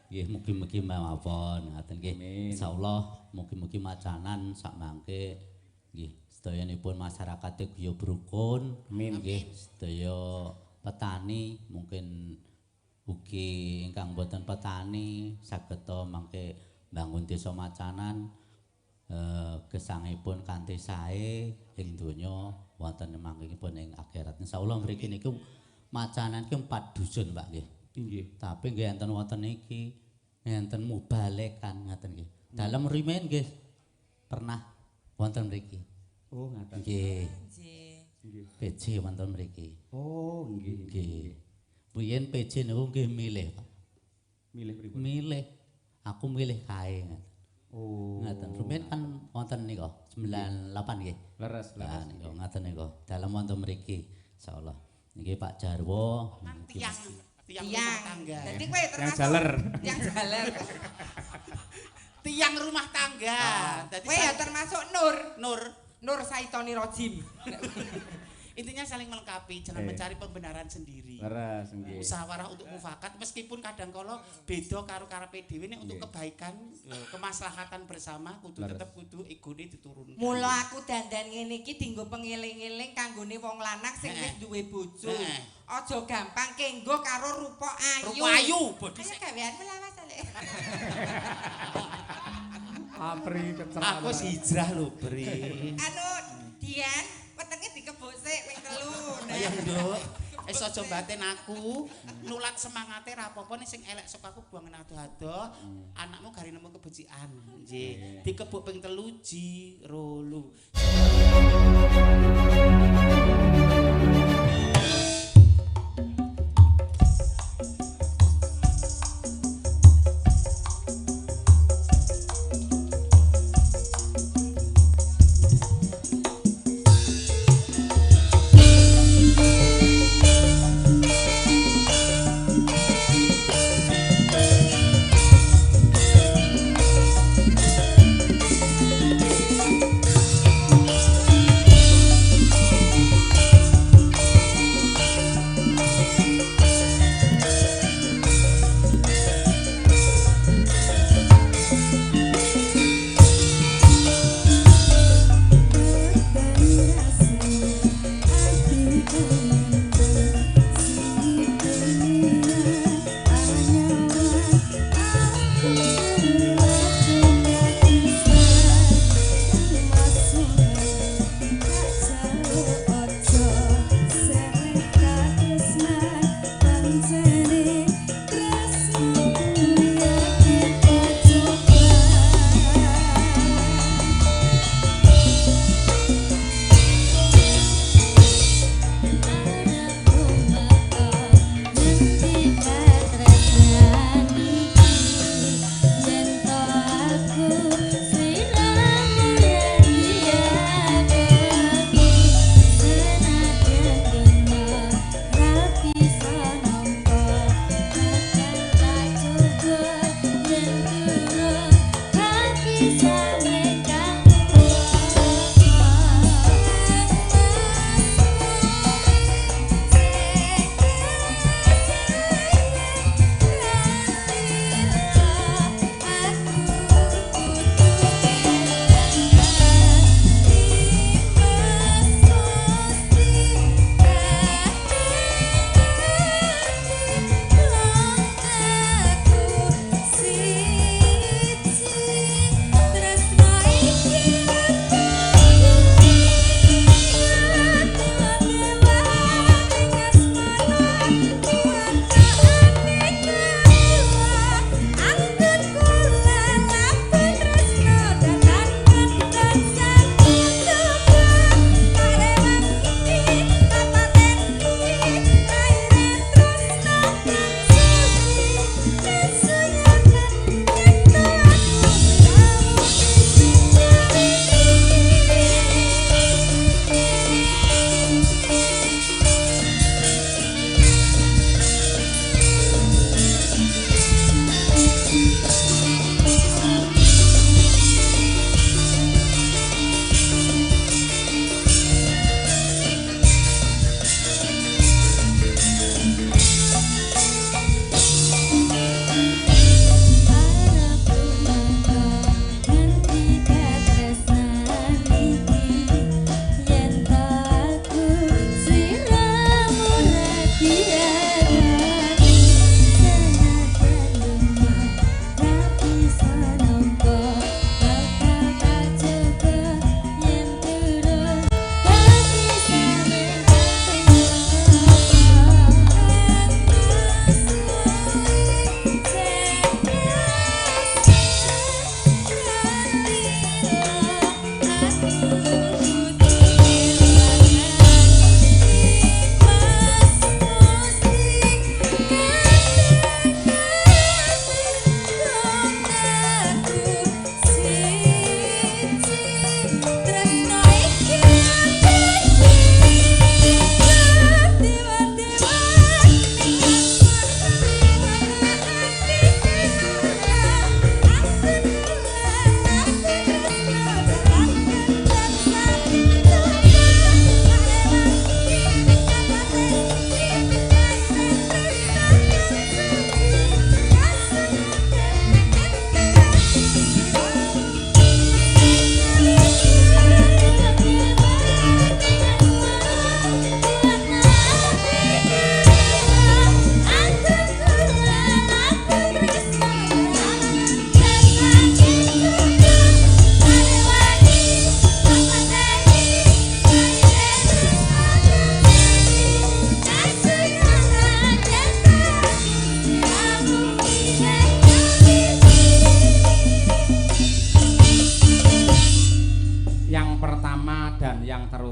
Nggih mugi-mugi mawon ngaten nggih. Insyaallah mugi-mugi macanan sak mangke nggih sedayanipun masyarakat Guya Brukun. Amin nggih. Sedaya petani mungkin ugi ingkang boten petani sageta mangke bangun desa macanan gesangipun kanthi sae ing donya wonten mangkipun ing akhirat. Insyaallah mriki niku macanan ki 4 dusun Pak nggih. Nggih. Tapi nggih enten wonten iki enten mubalekan ngaten nggih. Dalem rimen nggih pernah wonten mriki. Oh ngaten. Nggih. Nggih. PJ wonten mriki. Oh nggih. Nggih. Biyen PJ niku nggih milih Pak. Milih pripun? Milih. Aku milih kae ngaten. Oh. Ngaten. Rumiyin kan wonten nika 98 nggih. Leres, leres. Niku ngaten niku. Dalem wonten mriki insyaallah. Niki Pak Jarwo. Tiang rumah tangga. Jadi kowe Yang termasuk jaler. yang jaler. Tiang rumah tangga. Dadi Kowe ya termasuk Nur. Nur. Nur Saitoni Rojim. Intinya saling melengkapi, jangan mencari pembenaran sendiri. Leres nggih. Musyawarah untuk mufakat meskipun kadang kala beda karo karepe dhewe nek untuk kebaikan, kemaslahatan bersama kudu tetep kudu egone diturunkan. Mula aku dandan ngene iki dienggo pengiling-iling kanggone wong lanang sing wis duwe bojo. Aja gampang kenggo karo rupa ayu. Rupa ayu, bodho Ayo gaweanmu lawas ale. Apri kecerahan. Aku hijrah lho, Bre. Anu, Dian, wetenge dikebuk sik ping 3. Ayo, Nduk. Wis aja batin aku. Nulat semangate ra apa-apa ning sing elek saka aku buangan ado-ado. Anakmu gari nemu kebecikan. Nggih. Dikebuk ping 3 ji, rolu.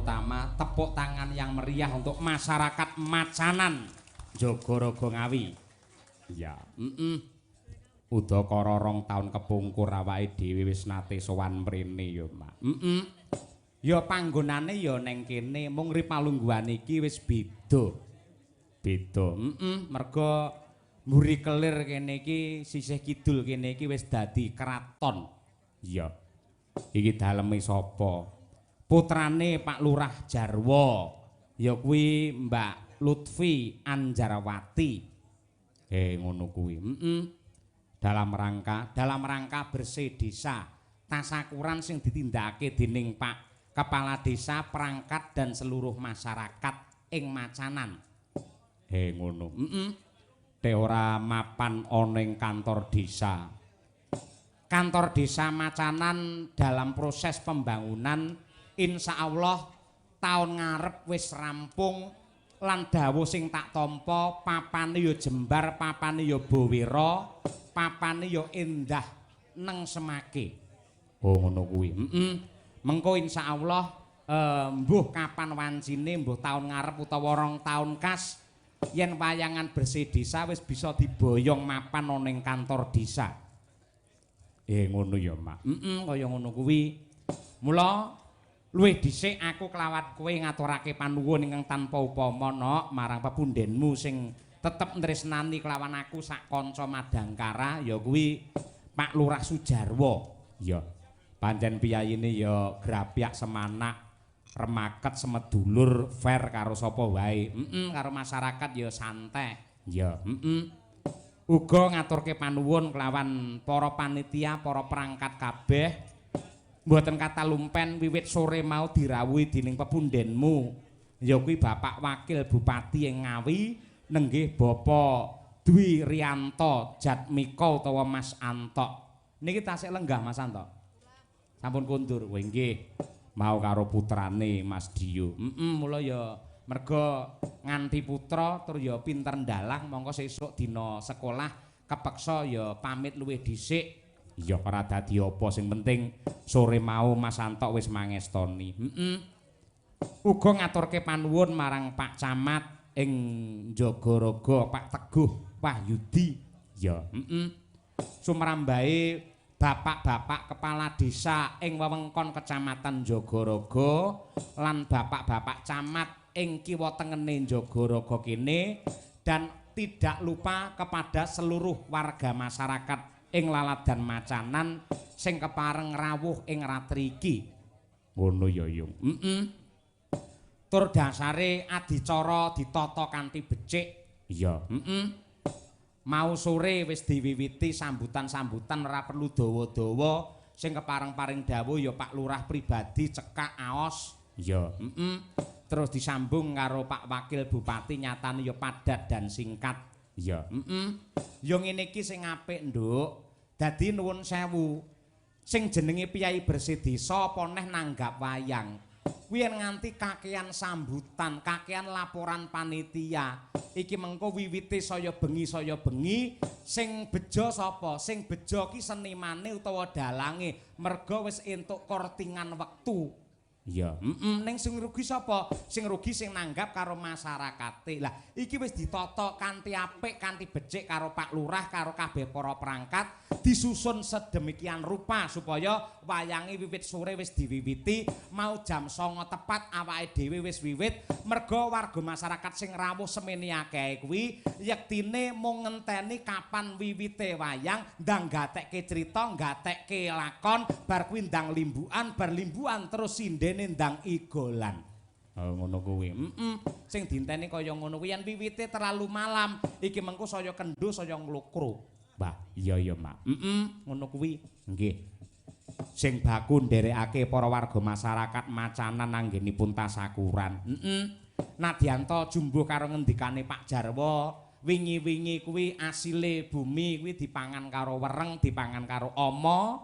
terutama tepuk tangan yang meriah untuk masyarakat Macanan Jogorogo Ngawi. Ya, udakara 2 taun kepungkur awake dhewe wis nate sowan mrene ya, Mak. Ya panggonane ya ning kene mung Ripalungguhan iki wis beda. Beda. Merga mburi kelir kene iki sisih kidul kene iki wis dadi kraton. Iya. Iki daleme sapa? Putrane Pak Lurah Jarwo. Ya kuwi Mbak Lutfi Anjarawati. Ngono kuwi. Dalam rangka bersih desa tasakuran sing ditindakake dening Pak Kepala Desa, perangkat dan seluruh masyarakat ing Macanan. Ngono. Te ora mapan ana ing kantor desa. Kantor desa Macanan dalam proses pembangunan insyaallah taun ngarep wis rampung lan dawuh sing tak tampa papane ya jembar, papane ya bawira, papane ya endah neng semake. Oh ngono kuwi. Mengko insyaallah mbuh kapan wancine mbuh taun ngarep utawa 2 taun kas yen wayangan bersih desa wis bisa diboyong mapan ana ing kantor desa. Ngono ya, Mak. Kaya ngono kuwi. Mula luwih dhisik aku kelawat kowe ngaturake panuwun ingkang tanpa upama nok marang pepundhenmu sing tetep tresnani kelawan aku sak kanca Madangkara ya kuwi Pak Lurah Sujarwo. Ya. Pancen piyayine ya grapyak semanak remaket semedulur fair karo sapa wae. Karo masyarakat ya santai. Ya, Uga ngaturke panuwun kelawan para panitia, para perangkat kabeh. Mboten kata lumpen wiwit sore mau dirawuhi dening pepundhenmu. Ya kuwi Bapak Wakil Bupati ing Ngawi nenggih Bapak Dwi Rianto Jatmiko utawa Mas Antok. Niki tasik lenggah Mas Antok. Sampun kundur. Wah nggih. Mau karo putrane Mas Dio. Mula ya merga nganti putra tur ya pinter ndalang mongko sesuk dina sekolah kepeksa ya pamit luwih dhisik. Ya ora dadi apa sing penting sore mau Mas Antok wis mangestoni. Uga ngaturke panuwun marang Pak Camat ing Jogorogo Pak Teguh Wahyudi. Ya, sumrambahe bapak-bapak kepala desa ing wewengkon Kecamatan Jogorogo lan bapak-bapak camat ing kiwa tengene Jogorogo kene dan tidak lupa kepada seluruh warga masyarakat ing Laladan Macanan sing kepareng rawuh ing ratri iki. Ngono ya, Yung. Tur dasare adicara ditata kanthi becik. Iya, Mau sore wis diwiwiti sambutan-sambutan ora perlu dawa-dawa sing kepareng-paring dawuh ya Pak Lurah pribadi cekak aos. Ya, Terus disambung karo Pak Wakil Bupati nyatane ya padat dan singkat. Ya, Ya ngene iki sing apik, Nduk. Dadi nuwun sewu. Sing jenenge Piyai Bersih Desa apa neh nanggap wayang. Kuwi nganti kakean sambutan, kakean laporan panitia. Iki mengko wiwite saya bengi sing bejo sapa? Sing bejo ki senimane utawa dalange. Merga wis entuk kortingan wektu. Ya, ning sing rugi sapa? Sing rugi sing nanggap karo masyarakate. Lah, iki wis ditata kanthi apik, kanthi becik karo Pak Lurah, karo kabeh para perangkat, disusun sedemikian rupa supaya wayange wiwit sore wis diwiwiti, mau jam 09.00 tepat awake dhewe wis wiwit, merga warga masyarakat sing rawuh semene akeh kuwi yektine mung ngenteni kapan wiwite wayang, ndang gatekke crita, gatekke lakon, bar kuwi ndang limbukan, bar limbukan terus sinden nendang igolan. Oh ngono kuwi. Sing dinteni kaya ngono kuwi yen wiwite terlalu malam, iki mengko saya kendho saya nglukru. Mbah, iya Mak. Ngono kuwi. Nggih. Sing baku nderekake para warga masyarakat Macanan anggenipun tasakuran. Nadyanto jumbuh karo ngendikane Pak Jarwo, wingi-wingi kuwi asile bumi kuwi dipangan karo wereng, dipangan karo ama,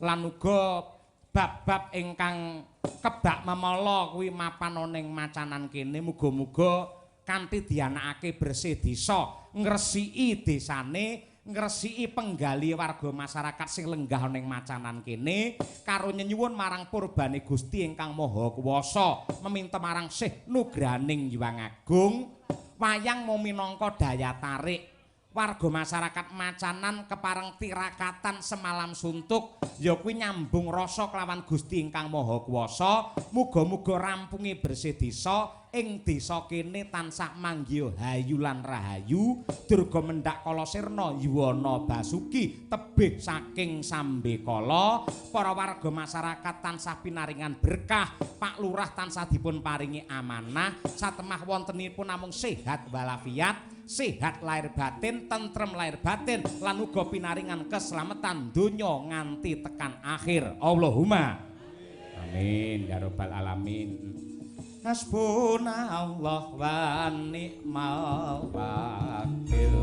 lan uga bab-bab ingkang kebak memala kuwi mapan ana ing Macanan kene muga-muga kanthi dianakake bersih desa ngresiki desane ngresiki penggali warga masyarakat sing lenggah ning macanan kene karo nyenyuwun marang purbane Gusti ingkang Maha Kuwasa meminta marang Sih Nugraning Hyang Agung wayang mung minangka daya tarik warga masyarakat macanan kepareng tirakatan semalam suntuk ya kuwi nyambung rasa kelawan Gusti ingkang Maha Kuwasa muga-muga rampunge bersih desa ing desa kene tansah manggih hayu lan rahayu durga mendak kala sirna yuwana basuki tebih saking sambekala para warga masyarakat tansah pinaringan berkah Pak Lurah tansah dipun paringi amanah satemah wontenipun namung sehat walafiat sehat lahir batin tentrem lahir batin lan uga pinaringan keselamatan donya nganti tekan akhir Allahumma amin ya rabbal alamin. Hasbunallah wa ni'mal wakil.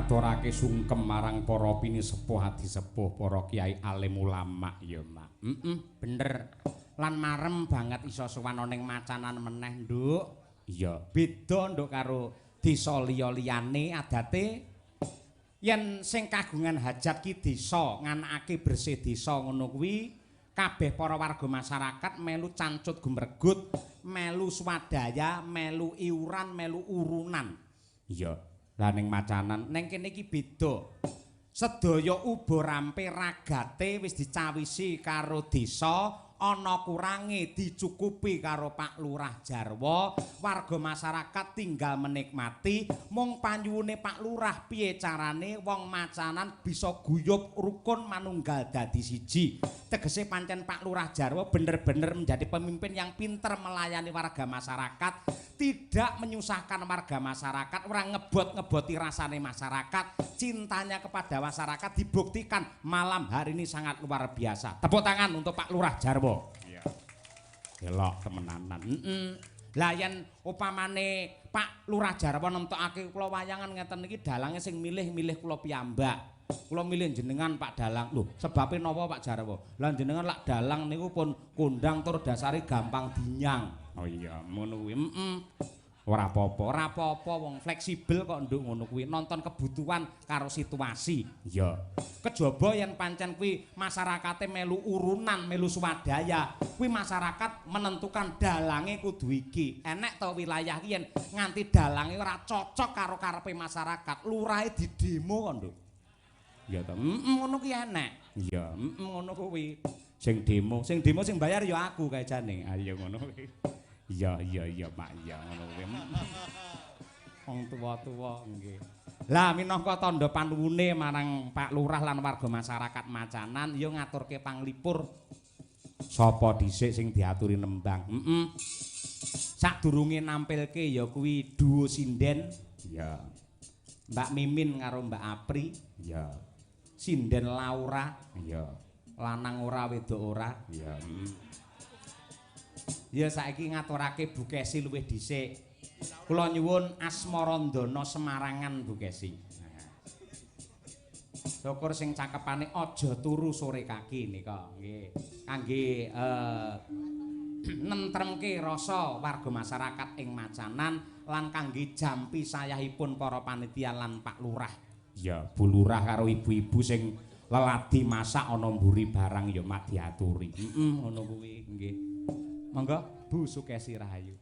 ngaturake sungkem marang para pinisepuh adi sepuh para kiai alim ulama ya Mak. Bener. Lan marem banget iso sowan ning macanan meneh, Nduk. Iya, beda Nduk karo desa liya-liyane adate yen sing kagungan hajat ki desa nganakake bersih desa ngono kuwi kabeh para warga masyarakat melu cancut gumregut, melu swadaya, melu iuran, melu urunan. Iya. Lah ning macanan ning kene iki beda. Sedaya uba rampe ragate wis dicawisi karo desa, ana kurange dicukupi karo Pak Lurah Jarwo, warga masyarakat tinggal menikmati, mung panyuwune Pak Lurah piye carane wong macanan bisa guyub rukun manunggal dadi siji. Tegese pancen Pak Lurah Jarwo bener-bener menjadi pemimpin yang pinter melayani warga masyarakat, tidak menyusahkan warga masyarakat, ora ngebot-ngeboti rasane masyarakat, cintanya kepada masyarakat dibuktikan malam hari ini sangat luar biasa. Tepuk tangan untuk Pak Lurah Jarwo. Iya. Elok temenanan. Lah yen upamane Pak Lurah Jarwo nemtokake kula wayangan ngeten iki dalange sing milih-milih kula piyambak. Kula milih jenengan Pak Dalang. Lho, sebabe napa Pak Jarwo? Lah jenengan lak dalang niku pun kondang tur dasare gampang dinyang. Oh iya, ngono kuwi. Ora apa-apa wong fleksibel kok nduk ngono kuwi, nonton kebutuhan karo situasi. Iya. Kejaba yen pancen kuwi masyarakate melu urunan, melu swadaya, kuwi masyarakat menentukan dalange kudu iki. Enek to wilayah ki yen nganti dalange ora cocok karo karepe masyarakat, lurahe didemo kok nduk. Iya to. Ngono ki enek. Iya, ngono kuwi. Sing demo sing bayar ya aku kae jane. Ayo ngono kuwi. Iya Pak iya ngono kuwi. Wong tuwa-tuwa nggih. Lah minangka tandha panuwune marang Pak Lurah lan warga masyarakat Macanan ya ngaturke panglipur sapa dhisik sing diaturi nembang. Sadurunge nampilke ya kuwi duo sinden. Iya. Mbak Mimin karo Mbak Apri. Iya. Sinden Laura. Iya. Lanang ora wedok ora. Iya. Ya saiki ngaturake Bu Kesi luwih dhisik. Kula nyuwun Asmarandana Semarangan Bu Kesi. Syukur sing cakepane aja turu sore kaki nika nggih. Kangge nentremke rasa warga masyarakat ing Macanan lan kangge jampi sayahipun para panitia lan Pak Lurah. Ya, Bu Lurah karo ibu-ibu sing leladi masak ana mburi barang ya mak diaturi. Ngono kuwi nggih. Monggo Bu Sukesi Rahayu.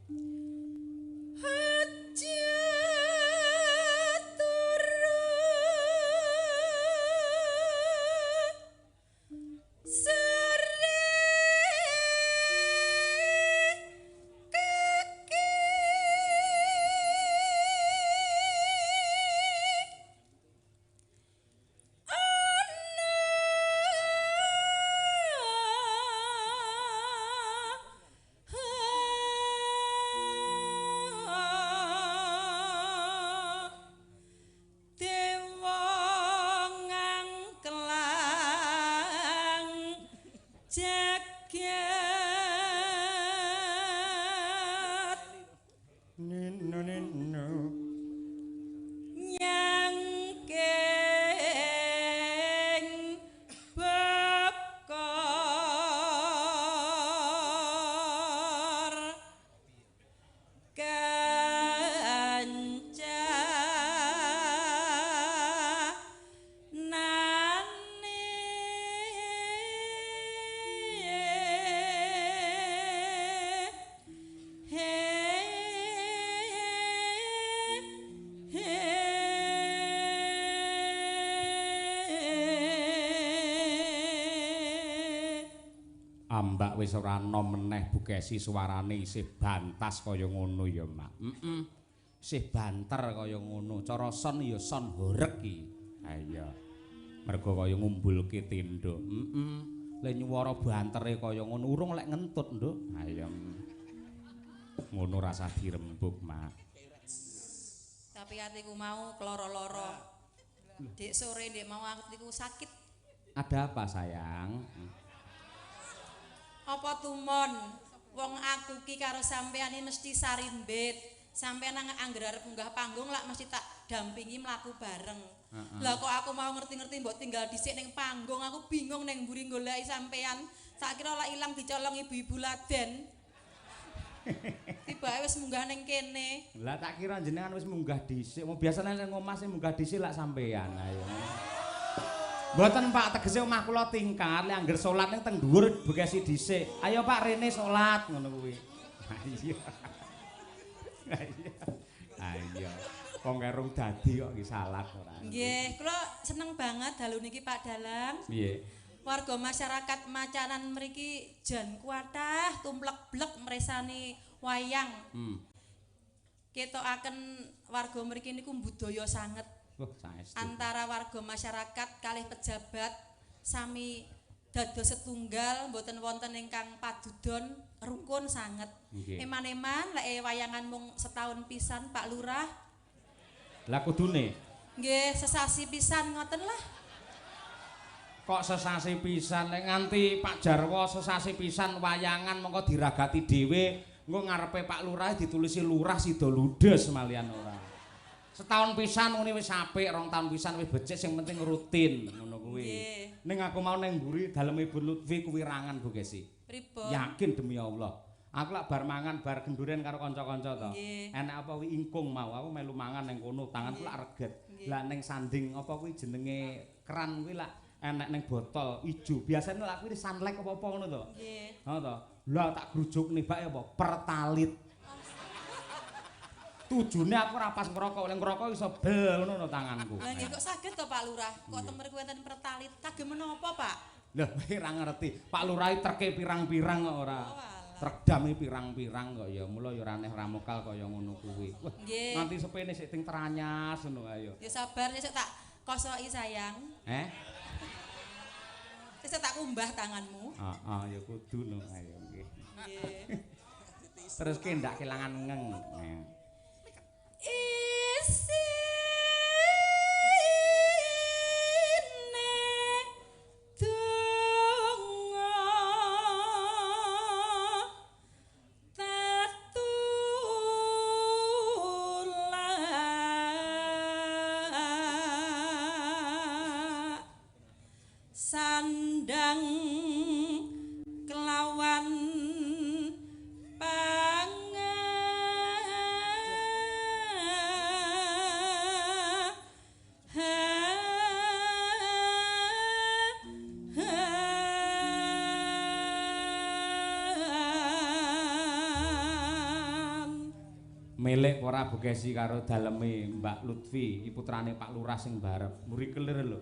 Ambak wis ora ana meneh Bu Kesi suarane isih bantas kaya ngono ya Mak. Isih banter kaya ngono. Cara son ya son horeg iki. Ha iya. Mergo kaya ngumbulke tinduk. Lah nyuwara bantere kaya ngono urung lek ngentut, Nduk. Ha iya. Ngono rasa dirembug, Mak. Tapi atiku mau keloro-loro. Dik sore ndek mau atiku sakit. Ada apa, sayang? Apa tumon wong aku ki karo sampean iki mesti sarimbit. Sampean nang anggere arep munggah panggung lak mesti tak dampingi mlaku bareng. Lah kok aku mau ngerti-ngerti mbok tinggal dhisik ning panggung, aku bingung ning mburi goleki sampean. Sakira lak ilang dicolong ibu-ibu laden. Tiba wis munggah ning kene. Lah tak kira jenengan wis munggah dhisik. Mau biasane ning omah sing munggah dhisik lak sampean. Ayo. Mboten Pak, tegese omah kula tingkat, lek angger salat ning teng dhuwur bekesi dhisik. Ayo Pak rene salat ngono kuwi. Ayo. Ayo. Ayo. Wong kerung dadi kok iki salat ora. Nggih, kula seneng banget dalu niki Pak Dalang. Piye? Warga masyarakat Macanan mriki jan kuatah tumplek-blek mresani wayang. Ketokaken warga mriki niku budaya sanget. Saestu. Antara warga masyarakat kalih pejabat sami dados setunggal mboten wonten ingkang padudon rukun sanget. Eman-eman lek wayangan mung setahun pisan Pak Lurah. Lah kudune Nggih sesasi pisan ngoten lah. kok sesasi pisan nek nganti Pak Jarwo sesasi pisan wayangan mongko diragati dhewe engko ngarepe Pak Lurah ditulisi Lurah Sida Ludes malian ora. Setahun pisan ngene wis apik, 2 tahun pisan wis becik sing penting rutin ngono kuwi. Ning aku mau ning mburi daleme Ibu Lutfi kuwi rangan Bu Gesi. Pripun? Yakin demi Allah. Aku lak bar mangan bar genduren karo kanca-kanca to. Enak apa kuwi ingkung mau aku melu mangan ning kono, tanganku lak reget. Lah ning sanding apa kuwi jenenge keran kuwi lak enek ning botol ijo. Biasane lak kuwi sunlight apa-apa ngono to. Nggih. Heeh to. Lah tak grujukne bak apa? Pertalit. Tujune aku ora pas ngrokok, lek ngrokok iso bel ngono tanganku. Lah nggih kok saged to Pak Lurah? Kok temer kuwi enten pertalit kagem menapa, Pak? Lah kowe ora ngerti. Pak Lurah treke pirang-pirang kok ora. Tregdame pirang-pirang kok ya. Mula ya ora aneh ramokal kaya ngono kuwi. Wah, nanti sepene sik ting teranyas ngono ayo. Ya sabar sik tak kosoki sayang. Sik tak kumbah tanganmu. Heeh ya kudu no ayo nggih. Nggih. Terus ki ndak kelangan ngeng. Sandang kelawan Melek ora Bu Gesi karo daleme Mbak Lutfi, putrane Pak Lurah sing barep. Muri kelir lho.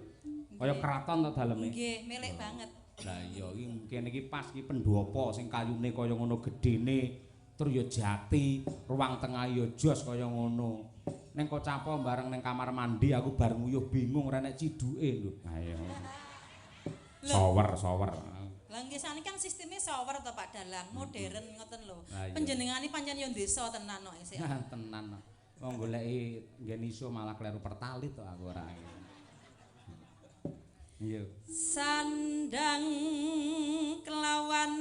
Kaya keraton to daleme. Nggih, melek banget. Lah iya iki kene iki pas iki pendopo sing kayune kaya ngono gedene, tur ya jati, ruang tengah ya jos kaya ngono. Ning Kocapo bareng ning kamar mandi aku bar nguyuh bingung ora nek ciduke lho. Ayo. Shower. Lah nggih saniki kan sisteme shower to Pak Dalang, modern ngoten lho. Panjenengane pancen yo desa tenan kok isih. Tenan. Wong goleki nggen iso malah kleru pertalit to aku ora. Iya. Sandang kelawan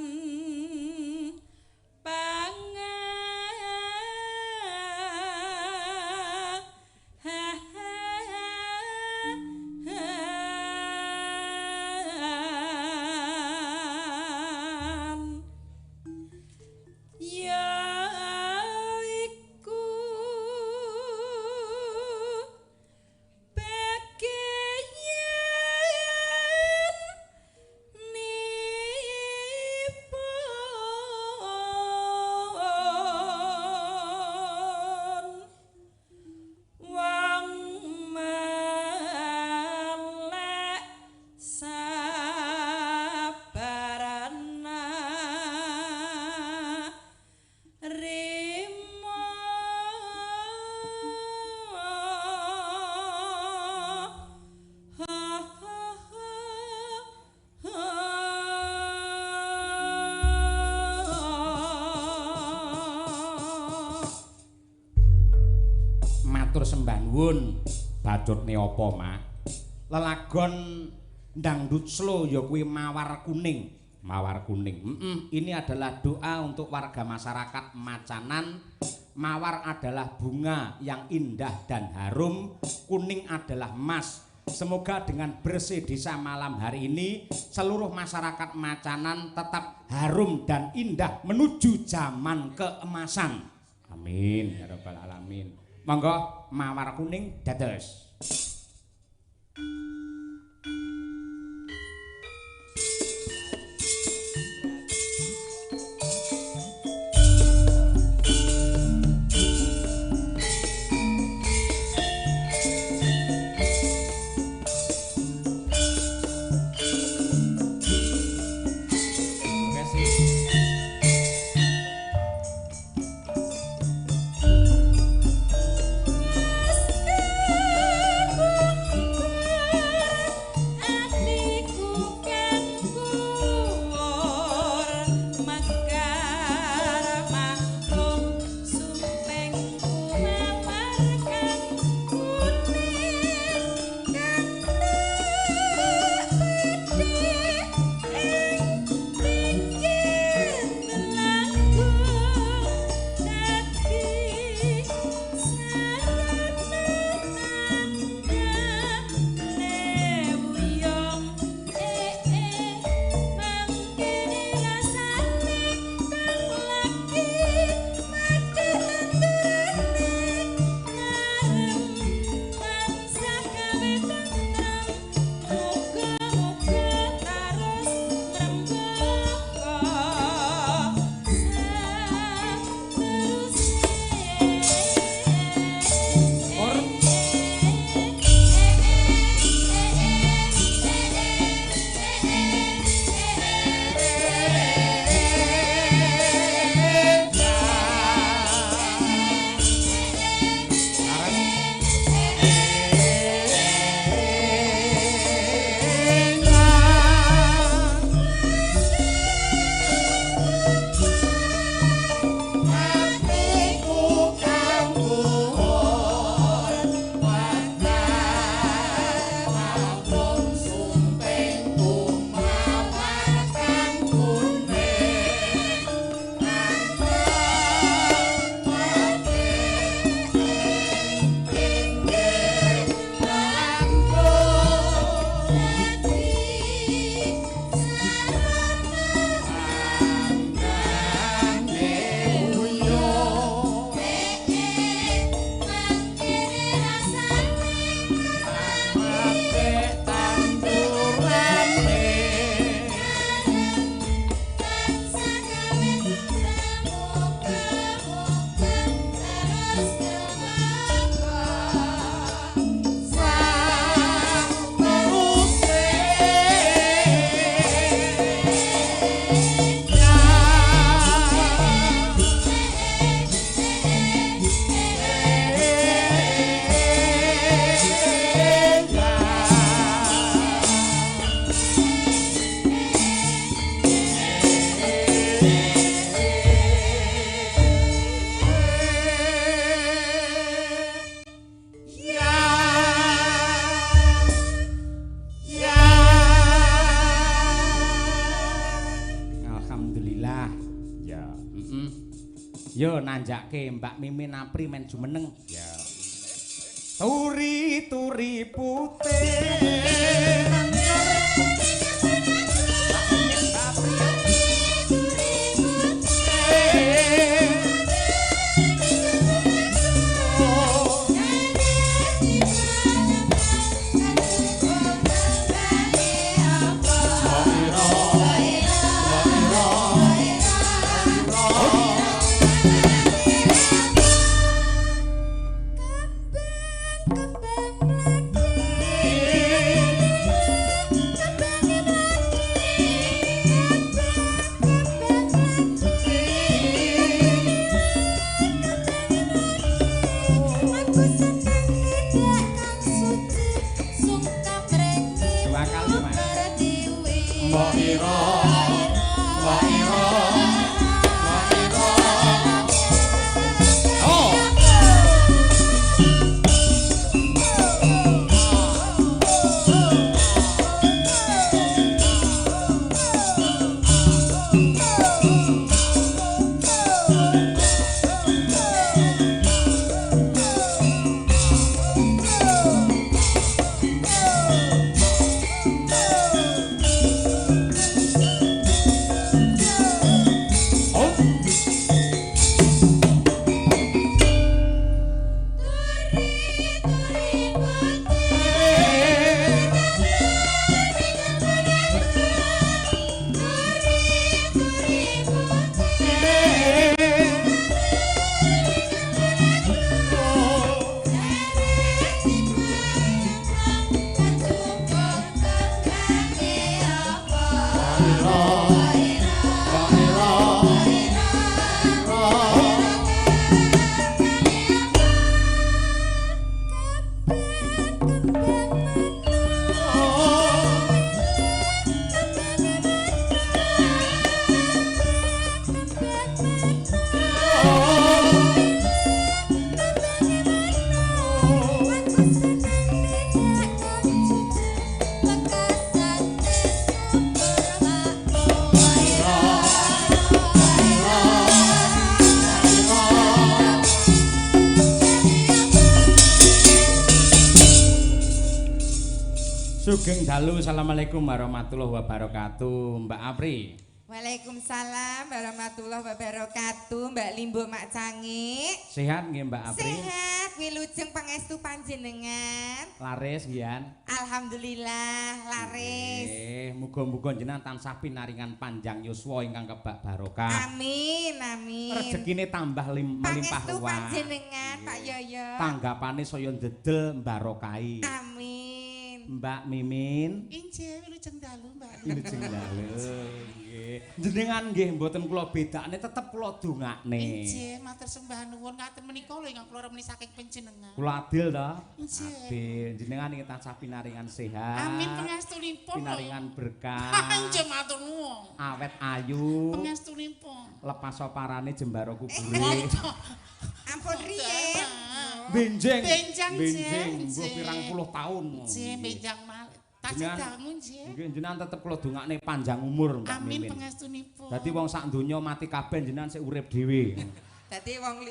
sembah nuwun bacutne apa mak lelagon ndangdut slow ya kuwi mawar kuning Mawar kuning. Ini adalah doa untuk warga masyarakat Macanan. Mawar adalah bunga yang indah dan harum, kuning adalah emas. Semoga dengan bersih desa malam hari ini seluruh masyarakat Macanan tetap harum dan indah menuju zaman keemasan. Amin ya rabbal alamin. Monggo mawar kuning dados. Yo nanjake Mbak Mimin Apri men jumeneng. Ya. Turi-turi putih. Sugeng dalu. Assalamualaikum warahmatullahi wabarakatuh. Mbak Apri. Waalaikumsalam warahmatullahi wabarakatuh. Mbak Limbo Mak Cangik. Sehat nggih Mbak Apri? Sehat, wilujeng pangestu panjenengan. Laris nggih. Alhamdulillah laris. Muga-muga jenengan tansah pinaringan panjang yuswa ingkang kebak barokah. Amin, amin. Rezekine tambah melimpah Pangestu ruah. panjenengan Pak Yoyo. Tanggapane saya ndedel mbarokahi. Amin. Mbak Mimin. Injih wilujeng dalu, Mbak. Wilujeng dalu. Nggih. Jenengan nggih mboten kula bedakne tetep kula dongakne. Injih, matur sembah nuwun ngaten menika lho ingkang kula remeni saking panjenengan. Kula adil to. Injih. Adil. Jenengan ingkang tansah pinaringan sehat. Amin pangestunipun. Pinaringan berkah. Injih matur nuwun. Awet ayu. Pangestunipun. Lepas soparane jembaro kubure. Ampun riyen. Benjing. Benjang, Benjing. Jeng. Nggo pirang puluh taun. Injih, benjang mal. Tasih dangu nggih. Nggih jenengan tetep kula dongakne panjang umur Mbak Amin Mimin. pangestunipun. Dadi wong sak donya mati kabeh jenengan sik urip dhewe. Dadi wong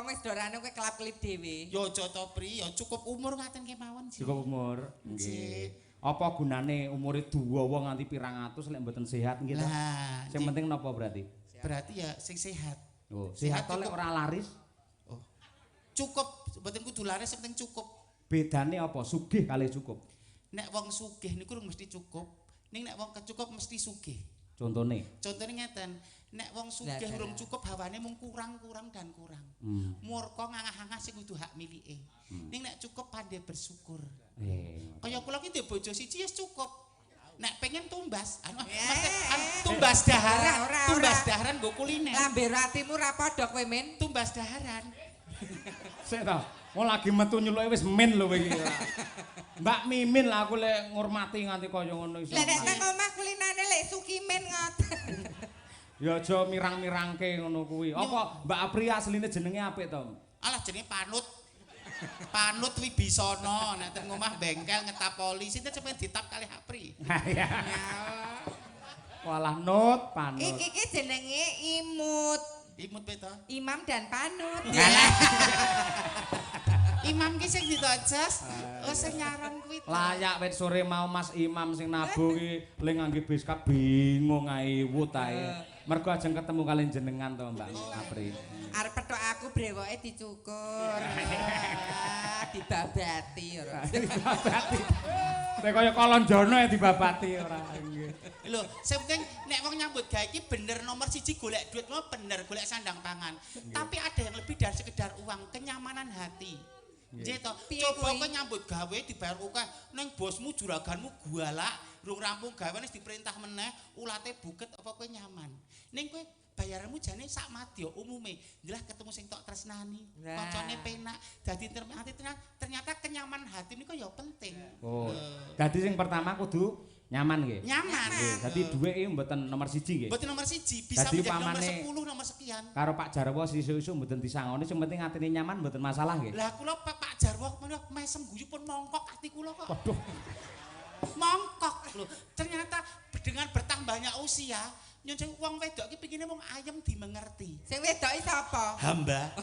wis dorane kowe kelap-kelip dhewe. Ya aja to Pri, ya cukup umur ngaten kemawon. Ji. Cukup umur. Nggih. Apa gunane umure dawa nganti pirang atus lek mboten sehat nggih to? Lah, Sing penting napa berarti? berarti ya sing sehat. Oh, sehat to lek cukup. ora laris. Oh. Cukup, mboten kudu laris, sing penting cukup. Bedane apa? Sugih kalih cukup. Nek wong sugih niku mesti cukup, ning nek wong kecukup mesti sugih. Contone. Contohnya ngeten, nek wong sugih urung cukup hawane mung kurang-kurang dan kurang. Murka ngangah-angah sing kudu hak milike. Ning nek cukup pandai bersyukur. Kaya kula ki ndek bojo siji wis cukup. Nek pengen tumbas, tumbas daharan, tumbas daharan nggo kuliner. Lambe ratimu ra padha kowe men. Tumbas daharan. Sik to. Wong lagi metu nyuluke wis min lho kowe iki. Mbak Mimin lah aku lek ngurmati nganti kaya ngono iso. Lah nek nang omah kulinane lek sukimen ngoten. Ya aja mirang-mirangke ngono kuwi. Apa Mbak Apri asline jenenge apik to? Alah jenenge Panut. Panut Wibisana, nek teng omah bengkel ngetap polisi itu cepet ditap kalih Apri. Ya. Walah Nut, Panut. Iki jenenge Imut. Imut pe to? Imam dan Panut. Imam ki sing ditojos, sing nyaran kuwi. Layak wit sore mau Mas Imam sing nabuh ki le ngangge beskap bingung ae wut ae. Mergo ajeng ketemu kalian jenengan to Mbak Apri. Arep petok aku brewoke dicukur. Dibabati ora. Dibabati. Nek kaya kolonjono ya dibabati ora nggih. Lho, sing penting nek wong nyambut gawe iki bener nomor 1 golek duit mau bener golek sandang pangan. Tapi ada yang lebih dari sekedar uang, kenyamanan hati. Nggih to. Coba kowe nyambut gawe dibayar akeh ning bosmu juraganmu gualak, rung rampung gawe wis diperintah meneh, ulate buket apa kowe nyaman. Ning kowe bayaranmu jane sak madya umume. Jelas ketemu sing tok tresnani, kancane penak. Dadi ternyata kenyamanan hati niku ya penting. Oh. Dadi sing pertama kudu nyaman nggih. Nyaman. Dadi dhuwit iki mboten nomor 1 nggih. Mboten nomor 1, bisa Dadi menjadi nomor upamane 10, nomor sekian. Karo Pak Jarwo sisuk-isuk mboten disangoni, sing penting atine nyaman mboten masalah nggih. Lah kula Pak Jarwo menika mesem guyu pun mongkok ati kula kok. Waduh. Mongkok lho. Ternyata dengan bertambahnya usia, nyun sewu wong wedok iki pengine wong ayem dimengerti. Sing wedoki sapa? Hamba.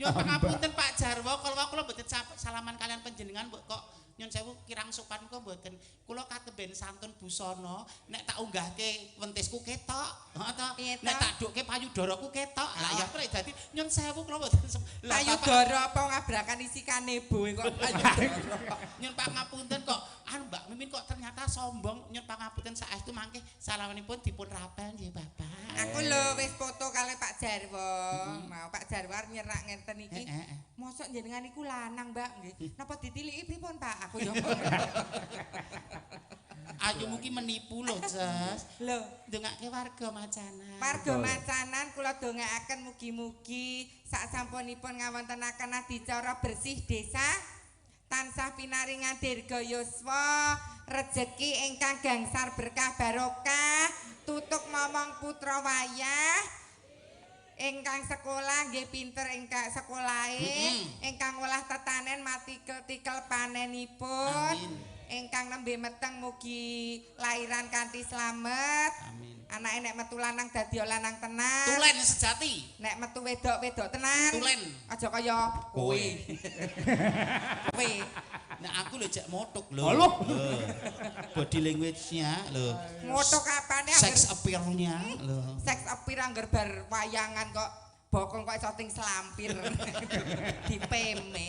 Nyun pangapunten Pak Jarwo, kalau kula mboten salaman kalian panjenengan kok nyun sewu kirang sopan kok mboten. Kula katemben santun busana, nek tak unggahke wentisku ketok, heeh. Nek tak dukke payudaraku ketok. Lah ya kok dadi nyun sewu kula mboten Payudara apa ngabrakan isi kanebo kok payudara. Nyun pangapunten kok Mbak Mimin kok ternyata sombong. Nyun pangapunten saestu mangke salamanipun dipun rapel nggih Bapak. Aku lho wis foto kali Pak Jarwo. Mau Pak Jarwo nyerak ngenten iki. Mosok jenengan iku lanang, Mbak nggih. Napa ditiliki pripun, Pak? Aku yo. Ayo mungkin menipu lho, Jas. Lho, ndongake warga Macanan. Warga Macanan kula dongaaken mugi-mugi sak sampunipun ngawontenaken adicara bersih desa tansah pinaringan dirga yuswa, rejeki ingkang gangsar berkah barokah, tutuk momong putra wayah, ingkang sekolah nggih pinter ingkang sekolahe, ingkang olah tetanen mati tikel panenipun. ingkang nembe meteng mugi lairan kanthi slamet. Amin. Anake nek metu lanang dadi lanang tenan. Tulen sejati. Nek metu wedok tenan. Tulen. Aja kaya kowe. Kowe. Nah aku lho jak motok lho. Halo. Body language-nya lho. Motok kapane Sex appeal-nya lho. Seks apir angger bar wayangan kok bokong kok iso ting slampir. Dipeme.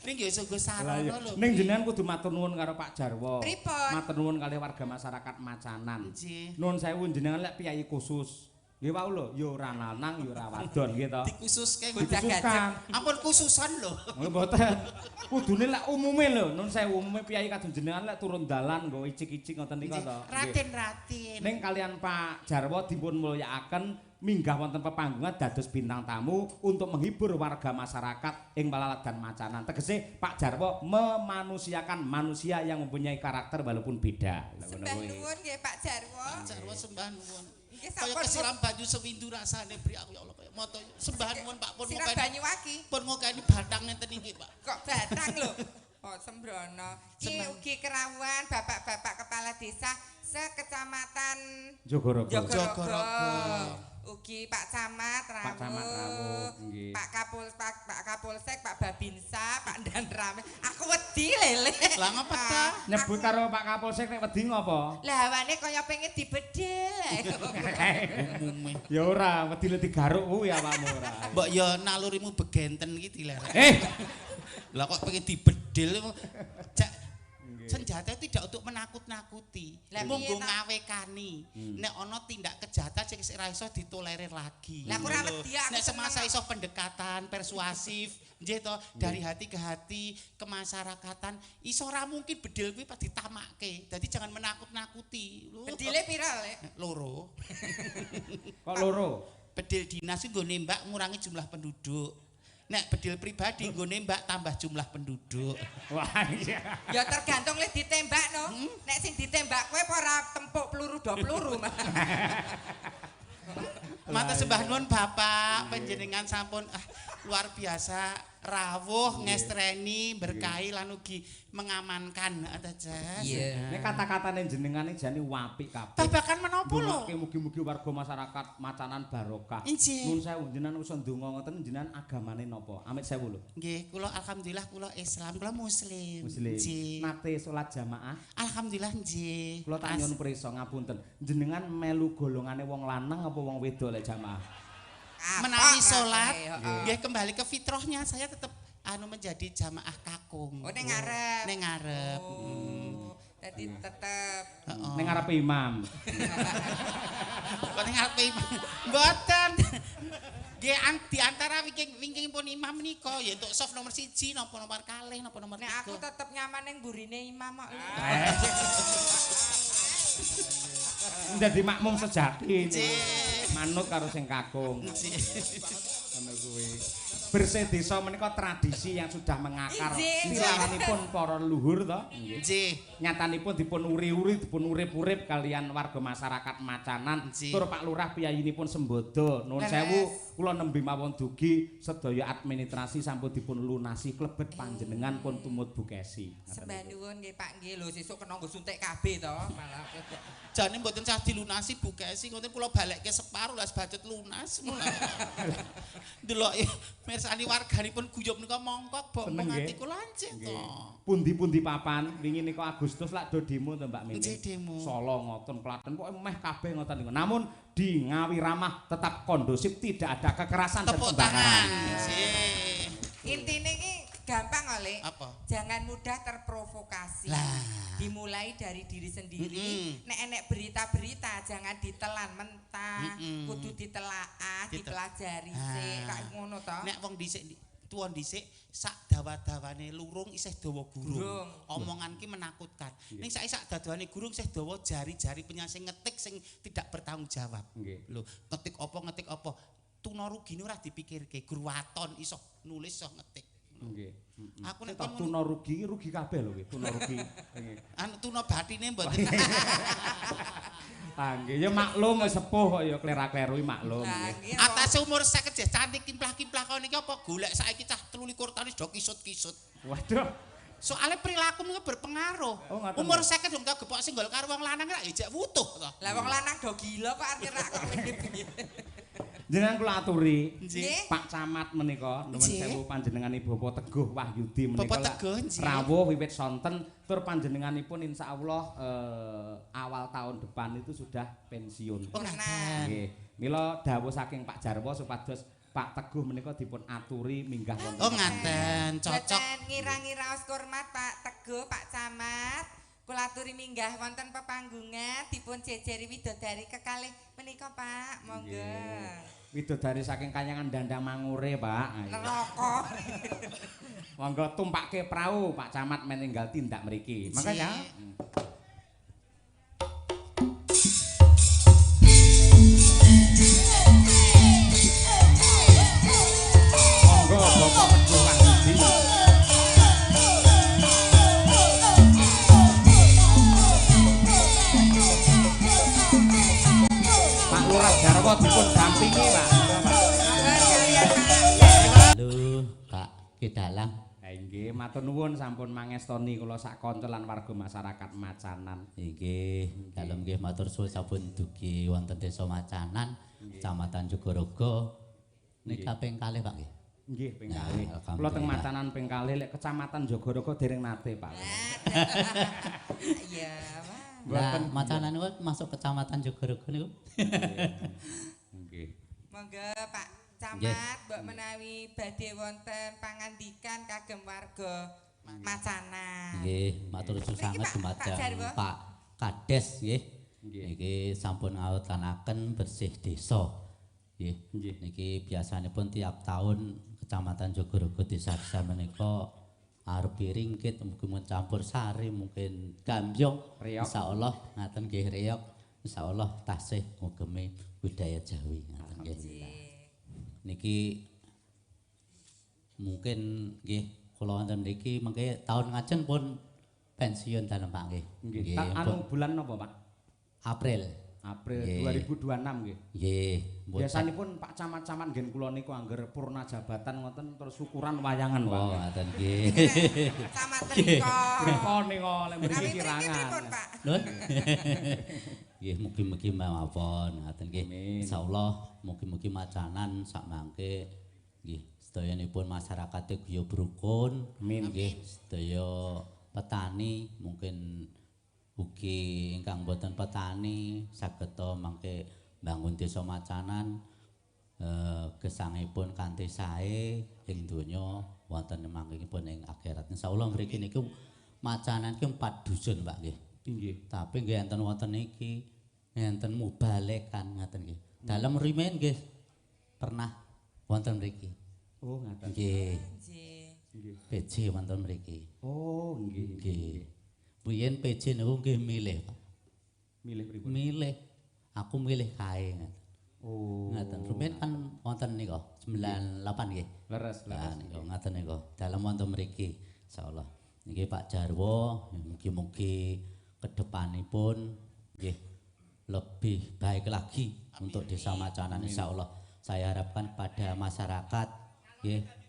Ning ya sungguh sarana lho. Ning jenengan kudu matur nuwun karo Pak Jarwo. Pripun? Matur nuwun kali warga masyarakat Macanan. Nggih. Nuwun sewu jenengan lek piyai khusus. Nggih wau lho, ya ora lanang ya ora wadon nggih to. Dikhususke Dikhususkan. ampun khususan lho. Nggih mboten. Kudune lek umume lho, nuwun sewu umume piyai kadung jenengan lek turun dalan nggo icik-icik ngoten nika to. Raden. Ning kalian Pak Jarwo dipun mulyakaken minggah wonten pepanggungan dados bintang tamu untuk menghibur warga masyarakat ing Palaladan Macanan. Tegese Pak Jarwo memanusiakan manusia yang mempunyai karakter walaupun beda. Sembah nuwun nggih Pak Jarwo. Jarwo sembah nuwun. Nggih Kaya sampun kesiram banyu sewindu rasane bri aku ya Allah kaya moto sembah nuwun Pak pun siram banyu waki. pun ngokani batang ngenten iki Pak. Kok batang lho. Oh sembrono. Iki ugi kerawuhan bapak-bapak kepala desa sekecamatan Jogorogo. Jogorogo. Ugi Pak Camat Pak Camat Rawuh, nggih. Pak Kapolsek, Pak Babinsa, Pak Dandrame. Aku wedi lele. Lah ngapa ta? Nyebut karo Pak Kapolsek nek wedi ngopo? Lah hawane kaya pengen dibedil. Umume. Ya ora, wedi le digaruk kuwi awakmu ora. Mbok ya nalurimu begenten iki dilarang. Eh, Lah kok pengen dibedil cak senjata tidak untuk menakut-nakuti. Lah Munggo piye ta? ngawekani. Nek ana tindak kejahatan sing ora iso ditolerir lagi. Lah aku ora wedi aku Nek semasa seneng. iso pendekatan persuasif, nggih to, dari hati ke hati, kemasyarakatan, iso ora mungkin bedil kuwi pas ditamake. Jadi jangan menakut-nakuti. Lho, Bedile pira, Lek? loro. kok loro? Bedil dinas ku nggo nembak ngurangi jumlah penduduk. Nek bedil pribadi nggo nembak tambah jumlah penduduk. Wah, iya. Ya tergantung le ditembak no. Nek sing ditembak kowe apa ora tempuk peluru do peluru mah. Matur sembah nuwun Bapak, panjenengan sampun luar biasa rawuh ngestreni berkahi lan ugi mengamankan atas. Nek kata-katane jenengan iki jane apik kabeh. Babakan menapa lho? Mugi-mugi warga masyarakat Macanan barokah. Injih. Nuwun sewu jenengan usah ndonga ngoten jenengan agamane napa? Amit sewu lho. Nggih, kula alhamdulillah kula Islam, kula muslim. Muslim. Nggih. Nate salat jamaah. Alhamdulillah nggih. Kula tak nyuwun prisa ngapunten. Jenengan melu golongane wong lanang apa wong wedok lek jamaah? Menawi salat heeh. nggih kembali ke fitrahnya saya tetap menjadi jamaah kakung. Oh ning ngarep. Ning ngarep. Oh. Dadi tetep Heeh. Ning ngarepe imam. Kok ning ngarepe mboten. Nggih di antara wingkingipun imam menika ya entuk soft nomor 1 napa nomor 2 napa nomor 3. nek aku tetep nyaman ning burine imam kok. Dadi makmum sejati. Manut karo sing kakung. Nggih. Ngono kuwi. Bersih desa menika tradisi yang sudah mengakar Injih. tilaranipun para leluhur to. Nggih. Nyatanipun dipun uri-uri, dipun urip-urip kalian warga masyarakat Macanan. Nggih. Tur Pak Lurah piyayinipun sembodo. Nuwun sewu kula nembe mawon dugi sedaya administrasi sampun dipun lunasi klebet panjenengan pun tumut bukesi. Sembah nuwun nggih Pak nggih lho sesuk kena nggo suntik kabeh to malah. Jane mboten sah dilunasi bukesi ngoten kula balekke separo lah sebadet lunas. Delok mirsani warganipun guyub nika mongkok Seneng, bombong nggih. ati kula lancet to. Pundi-pundi papan wingi nika Agustus lak do demo to Mbak Mimi. Nggih, demo. Solo ngoten Klaten pokoke meh kabeh ngoten niku. Namun di Ngawi Ramah tetap kondusif, tidak ada kekerasan dan Tepuk pembakaran. tangan. Nggih. Intine iki gampang oleh. Apa? Jangan mudah terprovokasi. Lah. Dimulai dari diri sendiri. Mm-mm. Nek enek berita-berita jangan ditelan mentah, Mm-mm. kudu ditelaah, Ditel- dipelajari Ah. sik, kayak ngono to. Nek wong dhisik tuwon dhisik sak dawa-dawane lurung isih dawa gurung. Gurung. Omongan ki menakutkan. Ning saiki sak dawane gurung isih dawa jari-jari penyasing ngetik sing tidak bertanggung jawab. Nggih. Lho, ngetik apa? Tuna rugine ora dipikirke, guru waton iso nulis iso ngetik. Nggih. Aku nek Tak kon tuna rugi kabeh lho kuwi, tuna rugi. Nggih. anu tuna bathine mboten. Ah nggih ya maklum wis sepuh kok ya klera-kleru maklum Lah nggih. nggih. Atas umur 50 jeh cantik kimplah-kimplah kok niki apa golek saiki cah 23 tahun wis do kisut-kisut. Waduh. Soale perilaku niku berpengaruh. Umur 50 dong tau gepok singgol karo wong lanang ra ijek wutuh to. Lah wong lanang do gila kok arep rak kok piye. Jenengan kula aturi, Nggih. Pak Camat menika nuwun sewu panjenenganipun Bapak Teguh Wahyudi menika Bapak Teguh, nggih. rawuh wiwit sonten tur panjenenganipun insyaallah awal tahun depan itu sudah pensiun. Oh, ngaten. Nggih. Mila dawuh saking Pak Jarwo supados Pak Teguh menika dipun aturi minggah wonten. Oh, ngaten, cocok. Boten ngira-ngira hormat Pak Teguh, Pak Camat. Kula aturi minggah wonten pepanggungan dipun jejeri widodari kekalih menika Pak. Monggo. Widodari saking Kanyangan Dandang Mangure, Pak. Neraka. Monggo tumpakke prau Pak Camat meninggal tindak mriki. Makanya monggo Bapak Teguh Wahyudi. Pak Lurah Jarwo dipun dampingi, Pak. Halo, Kak Kidalang. Ha inggih, matur nuwun sampun mangestoni kula sak kanca lan warga masyarakat Macanan. Inggih, dalem nggih matur suwun sampun dugi wonten Desa Macanan, Kecamatan Jogorogo. Nika ping kalih, Pak nggih. Nggih, ping Ya, kalih. alhamdulillah. Kula teng Macanan ping kalih, lek Kecamatan Jogorogo dereng nate, Pak. Iya, Pak. Lah, Macanan niku masuk Kecamatan Jogorogo niku. Nggih. Monggo Pak Nggih. Camat, mbok menawi badhe wonten pangandikan kagem warga Macanan. Nggih, matur suwun Niki, sanget Pak, Pak Jarwo. dumateng Pak Kades nggih. Nggih. Niki sampun ngawetanaken bersih desa. Nggih. Nggih. Niki biasanipun tiap tahun Kecamatan Jogorogo desa-desa menika arep ringkit mungkin campur sari mungkin gambyong Reok. insyaallah ngaten nggih reok insyaallah tasih ngugemi budaya Jawi ngaten nggih. Niki mungkin nggih kula wonten mriki mengke taun ngajeng pun pensiun dalem Pak nggih. Nggih. Tak anu bulan napa, Pak? April. April Nggih. 2026 nggih. Nggih, mboten. Biasanipun Pak Camat-camat ngen kula niku angger purna jabatan ngoten terus syukuran wayangan, Pak. Oh, ngaten nggih. Camat triko. Kriko nika lek mriki Kami triki kirangan. pripun, Pak? Nun. Nggih, mugi-mugi mawon ngaten nggih. Amin. Insyaallah mugi-mugi macanan sak mangke nggih sedayanipun masyarakat Guyo Brukun. Amin. Nggih, sedaya petani mungkin ugi ingkang boten petani saged mangke bangun desa macanan gesangipun kanthi sae ing donya wonten mangkipun ing akhirat. Insyaallah mriki niku macanan ki 4 dusun, Pak nggih. Nggih. Tapi nggih enten wonten iki enten mubalekan ngaten nggih. Dalem rimen nggih pernah wonten mriki. Oh, ngaten. Nggih, Nggih. Nggih. PJ wonten mriki. Oh, nggih. Nggih. Biyen PJ niku nggih milih, Pak. Milih pripun? Milih. Aku milih kae ngaten. Oh. Ngaten. Rumen kan wonten nika 98 nggih. Leres, Lah leres. niku ngaten niku. Dalem wonten mriki insyaallah. Niki Pak Jarwo mugi-mugi kedepanipun nggih lebih baik lagi untuk Desa Macanan insyaallah. Saya harapkan pada masyarakat nggih.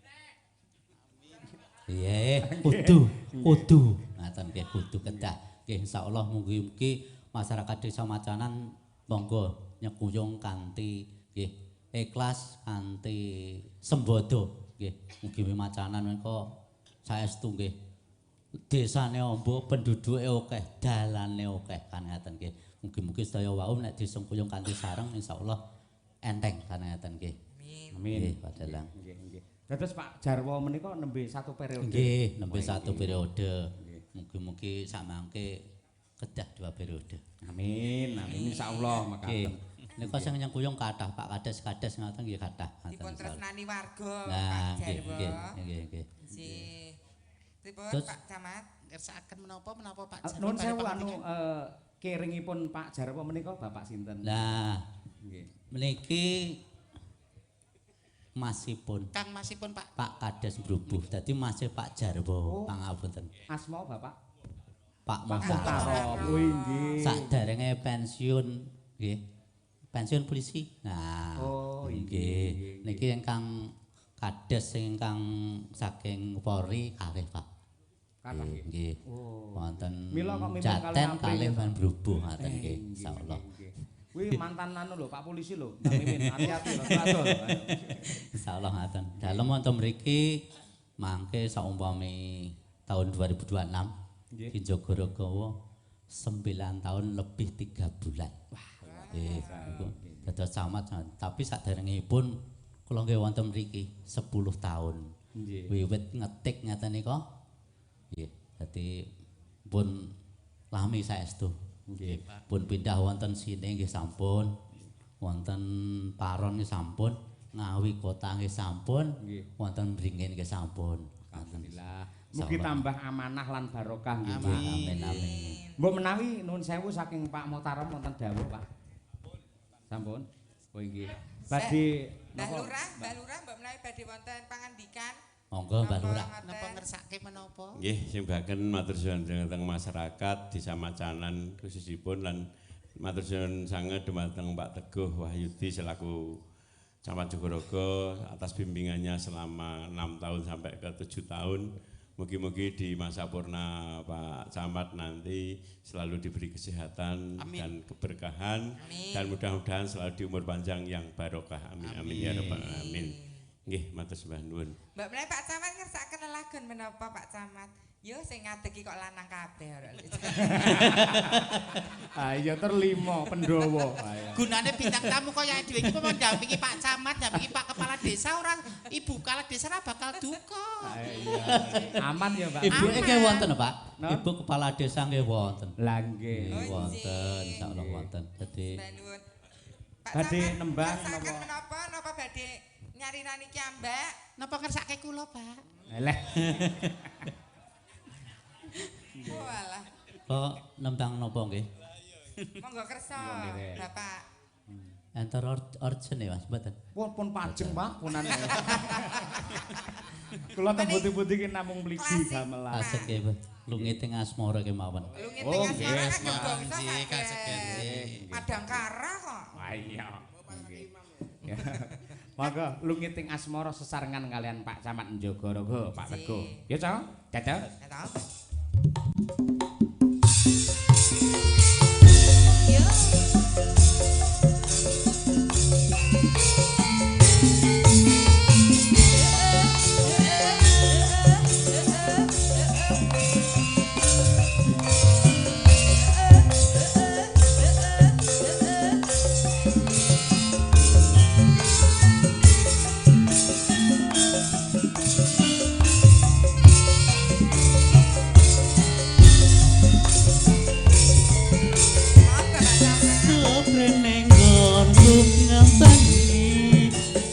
Iya, kudu. Ngaten nggih kudu kedah. Nggih insyaallah mugi-mugi masyarakat Desa Macanan monggo nyekuyung kanthi nggih ikhlas kanthi sembodo nggih. Mugi Macanan menika saestu nggih. Desane amba, penduduke akeh, dalane akeh kan ngaten nggih. Mugi-mugi sedaya wau nek disengkuyung kanthi sareng insyaallah enteng kan ngaten nggih. Amin. Nggih, Pak Dalang. Nggih, nggih. Dados Pak Jarwo menika nembe satu periode. Nggih, nembe satu periode. Mugi-mugi samangke kedah 2 periode. Amin, amin insyaallah Nggih. mekaten. Nika sing nyengkuyung kathah Pak Kades ngaten nggih kathah. Dipun tresnani warga Nah, Pak nggih, Jarwo. nggih. Nggih. Pripun Terus- Pak Camat? Ngersakaken menapa Pak Jarwo. Nuwun sewu bareng anu panjenengan? kiringipun Pak Jarwo menika Bapak sinten? Nah, Nggih. meniki masipun Kang masipun Pak. Pak Kades Brubuh. Dadi masih Pak Jarwo. Pangapunten. Asma Bapak? Pak Pak Mukhtar. Mukhtar. Oh, nggih. Saderenge pensiun nggih. Pensiun polisi. Nah, Oh, nggih. Niki ingkang Kades ingkang saking Polri kalih, Pak. Kathah nggih. Nggih. Wonten Mila kok mimpin Jaten kalih kalih April. Van Brubuh ngaten nggih insyaallah. Kuwi mantan anu lho, Pak Polisi lho. Pak Mimin, hati-hati lho. Insyaallah ngaten. Dalem wonten mriki mangke saumpami tahun 2026 Nggih. Ki Jogorogowo 9 tahun lebih 3 bulan. Wah, nggih. Niku dados camat, tapi saderengipun kula nggih wonten mriki 10 tahun. Nggih. Wiwit ngetik ngeten nika. Nggih, dadi pun lami saestu. Nggih, pun pindah wonten sini nggih sampun. Wonten Paron nggih sampun, Ngawi Kota nggih sampun, Nggih. wonten Bringin nggih sampun. Alhamdulillah. Mugi tambah amanah lan barokah nggih, Pak. Amin amin. Mbok menawi nuwun sewu saking Pak Motarom wonten dawuh, Pak. Sampun. Oh nggih. Badhe Mbah Lurah, mbok menawi badhe wonten pangandikan. Monggo Mbah Lurah. Napa ngersake menapa? Nggih, simbaken matur suwun dhateng masyarakat Desa Macanan khususipun lan matur suwun sanget dumateng Pak Teguh Wahyudi selaku Camat Jogorogo atas bimbingannya selama 6 tahun sampai ke 7 tahun. Mugi-mugi di masa purna Pak Camat nanti selalu diberi kesehatan dan keberkahan dan mudah-mudahan selalu di umur panjang yang barokah. Amin amin ya rabbal alamin. Nggih, matur sembah nuwun. Mbak menawi Pak Camat ngersakaken lelagon menapa Pak Camat? Yo sing ngadegi kok lanang kabeh ora. Ah iya terlimo Pendowo. Gunane bintang tamu kaya dhewe iki mendampingi Pak Camat, dampingi Pak Kepala Desa orang Ibu Kepala Desa ora bakal duka. Iya. Aman ya, Pak. Ibu nggih wonten, Pak. No? Ibu Kepala Desa nggih wonten. Lah nggih. Nggih wonten, insyaallah wonten. Dadi Nuwun. Pak Badhe Camat, nembang ngersakaken napa? menapa badhe nyarinani ki ambak? Napa ngersake kula, Pak? Leh. Walah, kok nembang napa nggih? monggo kersa, Bapak. Enter urgent ya, Mas, mboten. Pun pajeng, Pak, punan. Kula tembuti-buti ki namung mligi gamelan. Asik nggih, Bu. Lungiting asmara kemawon. Lungit Oh, tengah nggih, suara kan Mas. bangsa Nggih, kabeh. kaseget. Padang kara kok. Wah iya. Nggih. Ya. Monggo lungiting asmara sesarengan kalian Pak Camat Jogorogo, Pak Teguh. Ya, Cak. Dadah. Ya toh?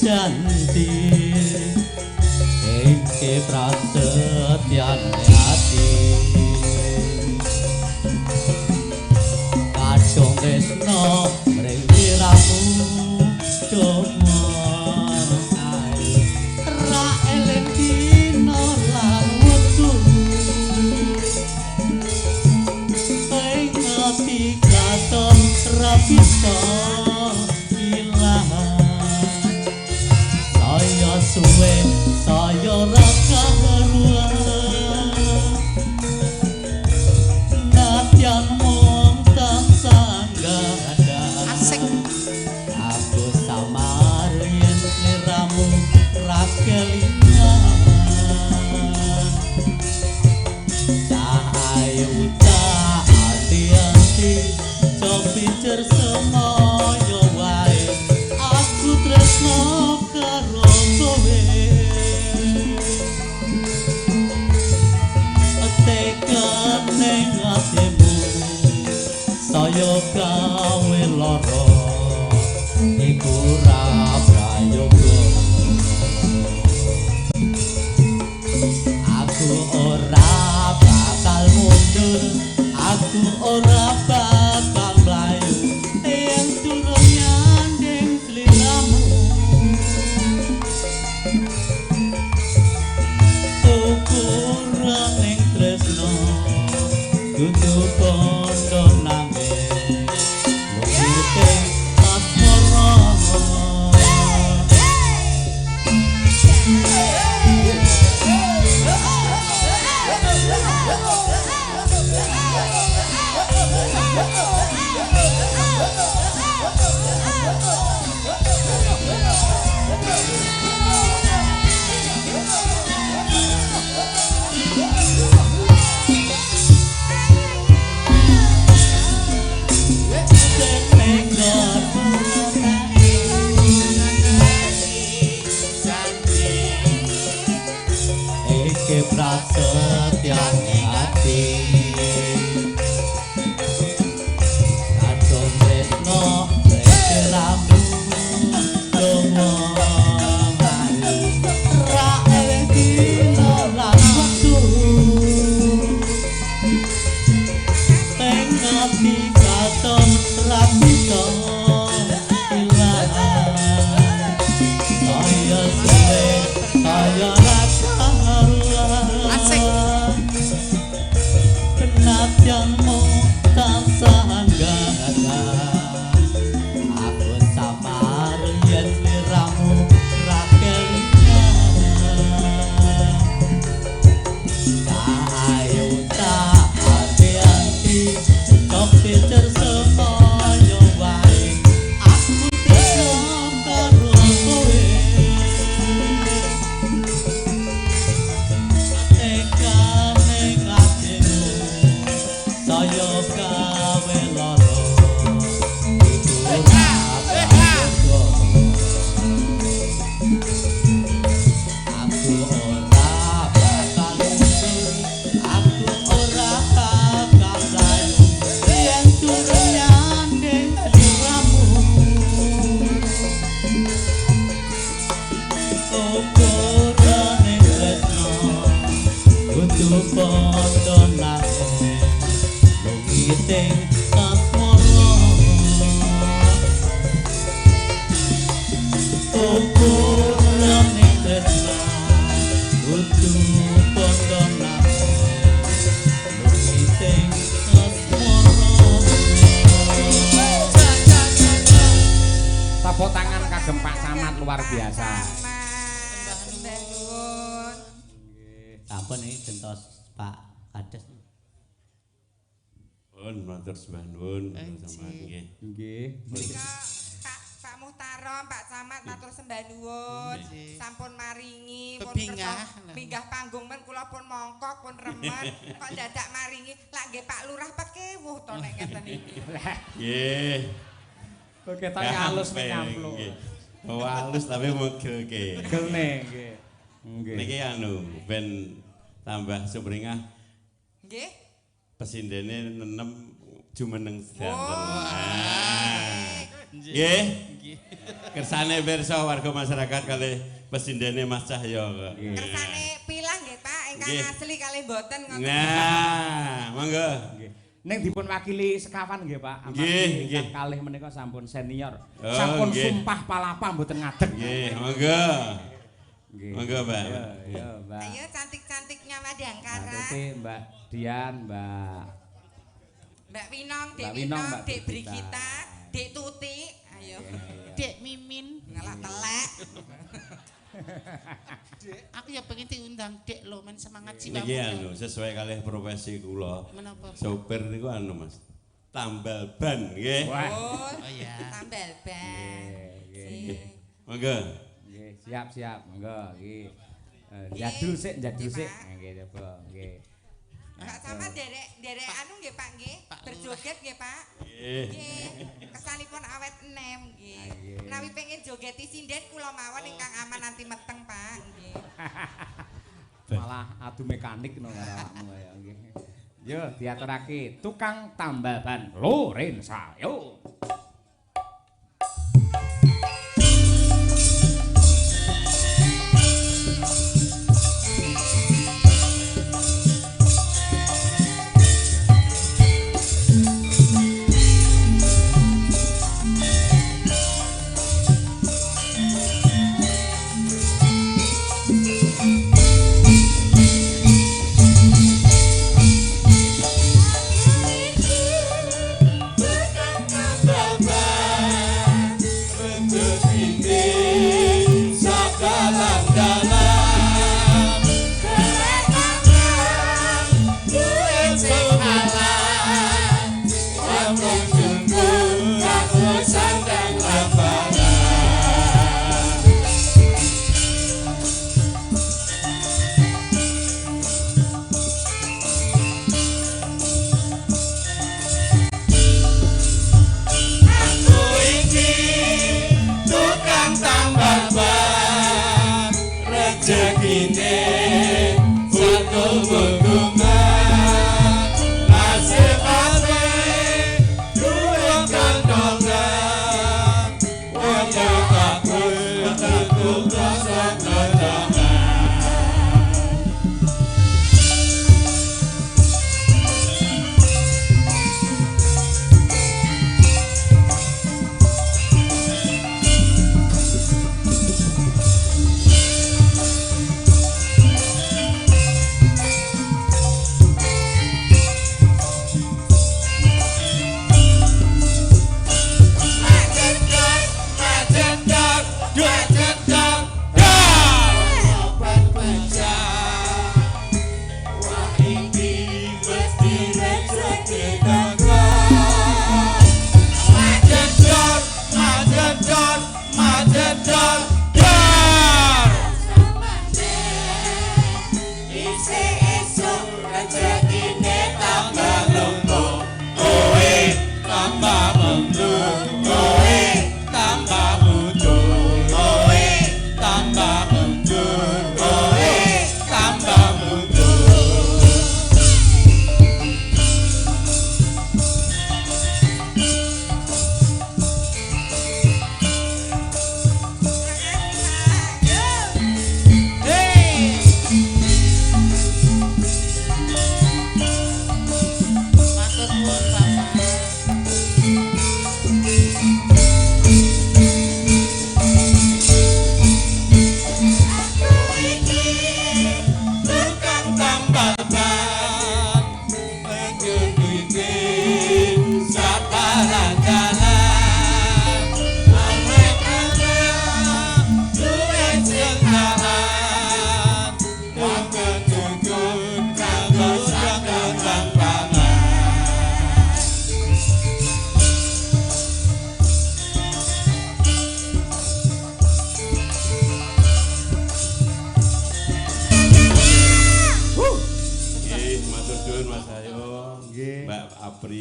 Janti iki prasetyan ati kadung tresno mring wiramu cuma ae ra eling dina lan wektu ing ati katon ra bisa suwe saya raka haruan natyan mong tansah gadan Asik. aku samar yen sliramu ra kelingan cahayu cah ati-ati cobi cer semoyo wae aku tresno karo kowe tekan ning atimu saya gawe lara iku ra prayoga aku ora bakal mundur aku ora bakal mlayu yen durung nyanding sliramu ukuran ing tresno kudu kondo nanging luwiting asmara Tepuk tangan kagem Pak Camat luar biasa. Sampun iki gentos Pak Kades. Pun matur sembah nuwun sampeyan nggih. Nggih. Pak Muhtarom, Pak Camat matur sembah nuwun. Sampun maringi pun pinggah panggung men kula pun mongkok pun remen. Kok dadak maringi lak nggih Pak Lurah pekewuh to nek ngeten iki. Nggih. Kok ketake halus nek nyampluk. Oh halus tapi megel-ge. Gelne nggih. Nggih. Niki anu ben tambah sumringah. Nggih. Pesindene nenem jumeneng sedanten. Nggih. Kersane pirsa warga masyarakat kalih pesindene Mas Cahyo kok. Kersane pilah nggih Pak ingkang asli kalih mboten ngoten. Nah, monggo. Nggih. Ning dipun wakili sekawan nggih Pak. Nggih, nggih. Kalih menika sampun senior. Oh, Sampun nggih. sumpah palapa mboten ngadeg. Nggih, monggo. Nggih. Monggo, Mbak. Iya, Mbak. Ayo cantik-cantiknya Madangkara. Terus Mbak Dian, Mbak Winong, Dek Mbak Winong, Winong, Mbak Dek Brigita. Brigita, Dek Tuti. Ayo. Dek Mimin. Ngalah telek. Aku ya pengen diundang Dek lo men semangat jiwa. Niki anu sesuai kalih profesi kula. Menapa? Sopir niku anu Mas. Tambal ban nggih. Oh iya. Tambal ban. Nggih. Monggo. Nggih, siap. Monggo iki. Jadul sik. Nggih, coba. Nggih. Pak Camat derek anu nggih Pak nggih. Berjoget nggih Pak. Nggih. Nggih. Kesanipun awet enem nggih. Menawi pengen jogeti sinden kula mawon ingkang aman anti meteng Pak nggih. Malah adu mekanik no karo awakmu ya nggih. Yo diaturake tukang tambal ban Lorenza. Yo. Tambal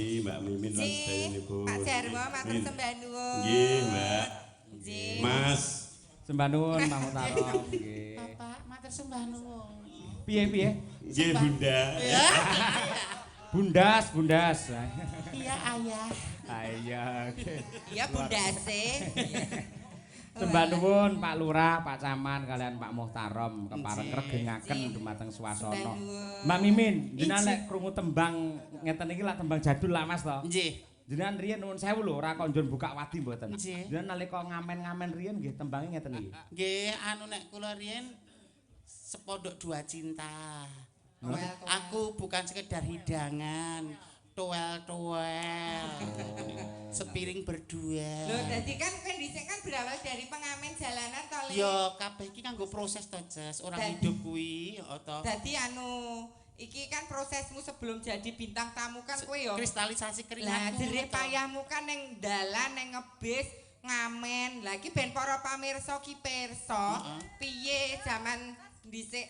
Nggih, Mbak Mimin lan sedayanipun. Pak Jarwo matur sembah nuwun. Nggih, Mbak. Nggih. Mas. Sembah nuwun Pak Mutarom nggih. Bapak matur sembah nuwun. Piye? Nggih, Bunda. Bundas. Iya, Ayah. Ayah. Iya Bundase. Sembah nuwun Pak Lurah, Pak Caman kalian Pak Muhtarom kepareng regengaken dumateng swasana. Mbak Mimin, jenengan nek krungu tembang ngeten iki lak tembang jadul lah Mas to. Nggih. Jenengan riyen nuwun sewu lho ora kok njon buka wadi mboten. Nggih. Jenengan nalika ngamen-ngamen riyen nggih tembange ngeten iki. Nggih, anu nek kula riyen sepondok dua cinta. Aku bukan sekedar hidangan, toel-toel. Sepiring berdua. Loh, dadi kan dhisik kan berawal dari pengamen jalanan to, Le. Yo kabeh iki kanggo proses to, Jas. Orang hidup kuwi, to. Dadi anu iki kan prosesmu sebelum jadi bintang tamu kan kowe yo. Kristalisasi keringatku. Lah jerih payahmu kan ning dalan ning ngebis ngamen. Lah iki ben para pamirsa ki pirsa piye zaman dhisik.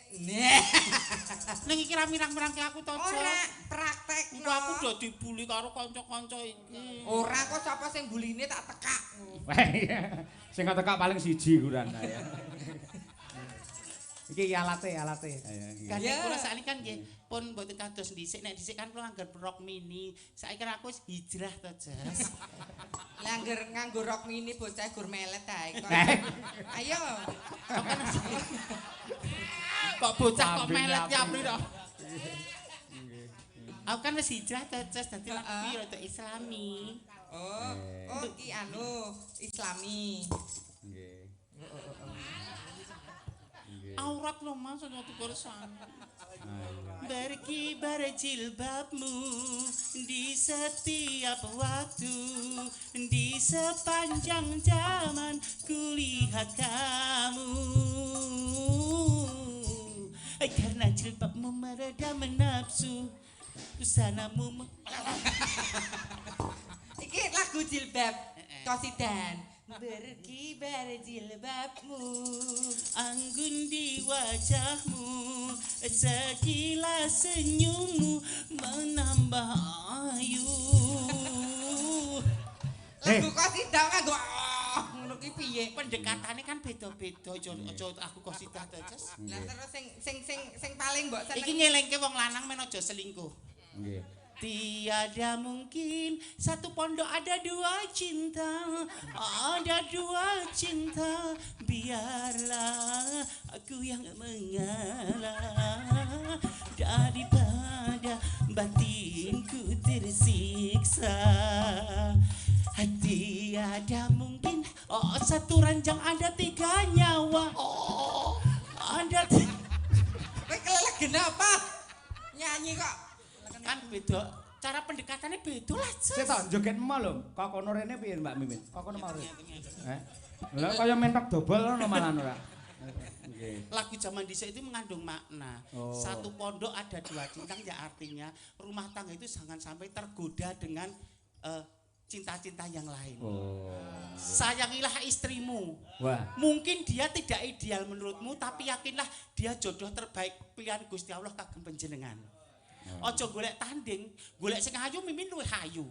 Ning iki ra mirang-mirangke aku to, Jas. Ora praktekno. Engko aku udah dibuli karo kanca-kanca iki. Ora kok sapa sing buline tak tekak. Sing tekak paling siji kuran ya. Iki alate. Kadang kula sakniki kan nggih pun mboten kados dhisik. Nek dhisik kan kula nganggo rok mini. Saiki aku wis hijrah to, Jas. Lah nganggo rok mini bocah gur melet ae kok. Ayo. Kok bocah kok melet ya Pri to. Aku kan wis hijrah to, Jas. Dadi laku iki rada islami. Oh iki anu islami. Nggih. Aurat lo Mas waktu kursan. Berkibar jilbabmu di setiap waktu, di sepanjang zaman kulihat kamu. Karena jilbabmu meredam nafsu, usanamu. Iki lagu jilbab Kosidan. Berkibar jilbabmu, anggun di wajahmu, sekilas senyummu menambah ayu. lagu Kosidah nganggo ngono ki piye? Pendekatannya kan beda-beda, aja aku Kosidah to, Jas. Lah terus sing paling mbok seneng Iki ngelingke wong lanang men aja selingkuh. Nggih. Tiada mungkin satu pondok ada dua cinta, ada dua cinta. Biarlah aku yang mengalah daripada batinku tersiksa. Tiada mungkin satu ranjang ada tiga nyawa. Ada kowe kelelegen apa? Nyanyi kok. kan beda cara pendekatannya beda lah Sik to joget emo lho. Kok kono rene piye Mbak Mimin? Kok kono mau. Lah kaya mentok dobol ngono malah ora. Nggih. lagu zaman dhisik itu mengandung makna. Satu pondok ada dua cinta ya artinya rumah tangga itu jangan sampai tergoda dengan cinta-cinta yang lain. Sayangilah istrimu. Wah. Mungkin dia tidak ideal menurutmu tapi yakinlah dia jodoh terbaik pilihan Gusti Allah kagem panjenengan. Ojo golek tanding, golek sing ayu Mimin luwih ayu.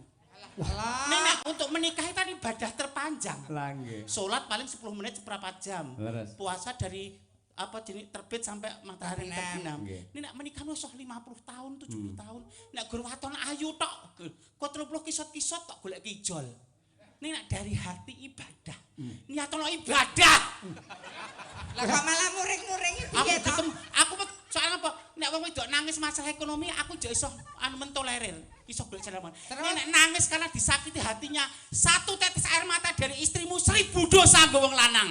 Nek untuk menikah itu kan ibadah terpanjang. Lah nggih. Salat paling 10 menit seperempat jam. Leres. Puasa dari apa jenis terbit sampai matahari terbenam. Ini nek menikah nusuh 50 tahun, 70 tahun. Nek gur waton ayu tok, kok 30 kisot-kisot tok golek kijol. Ini nek dari hati ibadah. Niatono ibadah. Lah kok malah muring-muring piye to? Aku soalnya apa? Nek wong wedok nangis masalah ekonomi, aku jo iso mentolerir. Iso golek jalan. Nek nangis karena disakiti hatinya, satu tetes air mata dari istrimu 1000 dosa nggo wong lanang.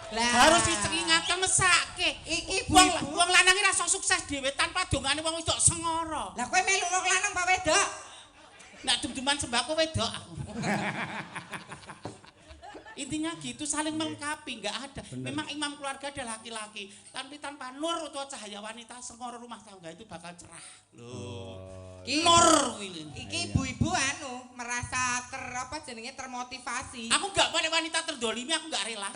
Lah Harus diingatkan mesake. Iki wong lanang iki ra sok sukses dhewe tanpa dongane wong wedok sengara. Lah kowe melu wong lanang apa wedok? Nek dum-duman sembako wedok aku. Intinya gitu, saling melengkapi, nggak ada. Memang imam keluarga adalah laki-laki. Tapi tanpa nur atau cahaya wanita, sengoro rumah tangga itu bakal cerah. Loh. Nur ini. Iki ibu-ibu anu merasa termotivasi. Aku nggak mau wanita terdolimi, aku nggak rela.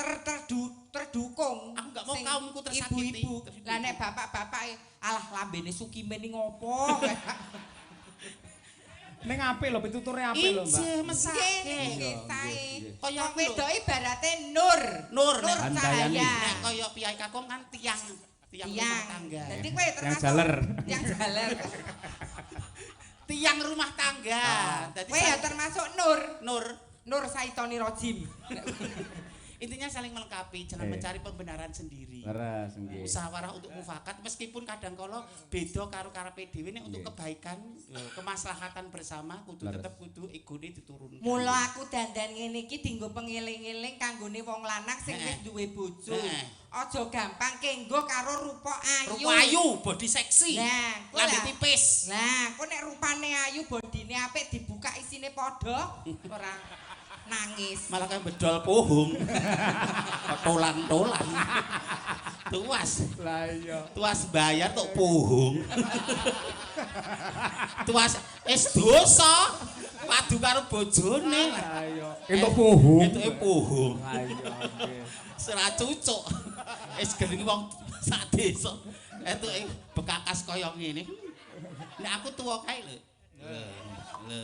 Terdukung. Aku nggak mau kaumku tersakiti. Ibu-ibu. Lah nek bapak-bapak alah lambene Sukimen iki ngopo? Ning apik lho pituture apik lho, Mbak. Ije mesake. Nggih, sae. Kaya Wong wedok ibarate nur. Nur Handayani. cahaya. Nek kaya piyai kakung kan tiang rumah tangga. Dadi kowe termasuk jaler. Yang jaler. Tiang rumah tangga. Dadi Kowe ya termasuk nur. Nur Saitoni Rojim. Intinya saling melengkapi, jangan mencari pembenaran sendiri. Leres nggih. Musyawarah untuk mufakat meskipun kadang kala beda karo karepe dhewe nek untuk kebaikan, kemaslahatan bersama kudu tetep kudu egone diturunkan. Mula aku dandan ngene iki dienggo pengiling-iling kanggone wong lanang sing wis duwe bojo. Aja gampang kenggo karo rupa ayu. Rupa ayu, body seksi. Nah, lambe tipis. Nah, kok nek rupane ayu, bodine apik dibuka isine padha ora nangis. Malah kayak bedol pohong. Tolan-tolan. Tuas. Lah iya. Tuas bayar tok pohong. Tuas dosa. Padu karo bojone. Lah iya. Entuk pohong. Entuke pohong. Lah iya. Nggih. Sera cucuk. Wis gering wong sak desa. Entuke bekakas kaya ngene. Nek aku tuwa kae lho.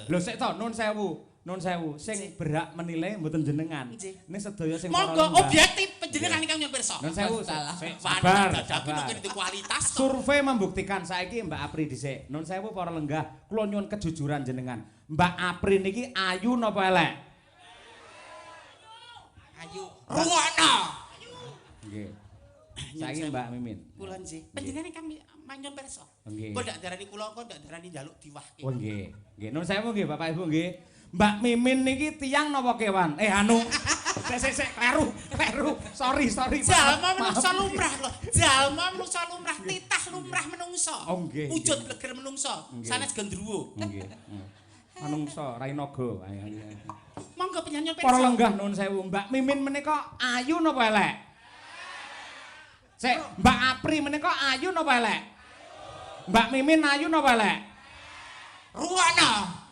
Lho sik to nun sewu. Nun sewu, sing berhak menilai mboten jenengan. Ning sedaya sing monggo objektif panjenengan ingkang nyuwun pirsa. Nun sewu, sabar. Dadi nek kualitas. Survei membuktikan saiki Mbak Apri dhisik. Nun sewu para lenggah, kula nyuwun kejujuran jenengan. Mbak Apri niki ayu napa elek? Ayu. Rungokno. Nggih. Saiki Mbak Mimin. Kula nggih. Panjenengan ingkang nyuwun pirsa. Nggih. Kok ndak darani kula kok ndak darani njaluk diwahke. Oh nggih. Nggih, nun sewu nggih Bapak Ibu nggih. Mbak Mimin niki tiang napa kewan? Anu. Sik kleru. Sorry. Jalma menungsa lumrah lho. Jalma menungsa lumrah, titah lumrah menungsa. Oh nggih. Wujud bleger menungsa. Sanes gendruwo. Nggih. Manungsa Rainaga. Monggo penyanyi Para lenggah nuwun sewu, Mbak Mimin menika ayu napa elek? Sik, Mbak Apri menika ayu napa elek? Mbak Mimin ayu napa elek? Ruwana.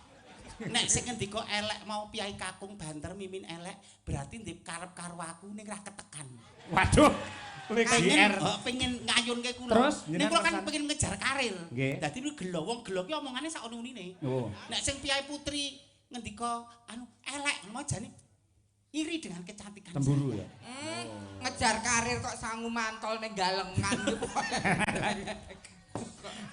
Nek sing ngendika elek mau piyai kakung banter Mimin elek, berarti ndek karep karo aku ning ra ketekan. Waduh. Pengen ngayunke kula. Terus ning kula kan pengen ngejar karir. Nggih. Dadi nu gelo wong gelo ki omongane sak unine. Oh. Nek sing piyai putri ngendika elek mau jane iri dengan kecantikan. Temburu ya. Ngejar karir kok sangu mantol ning galengan.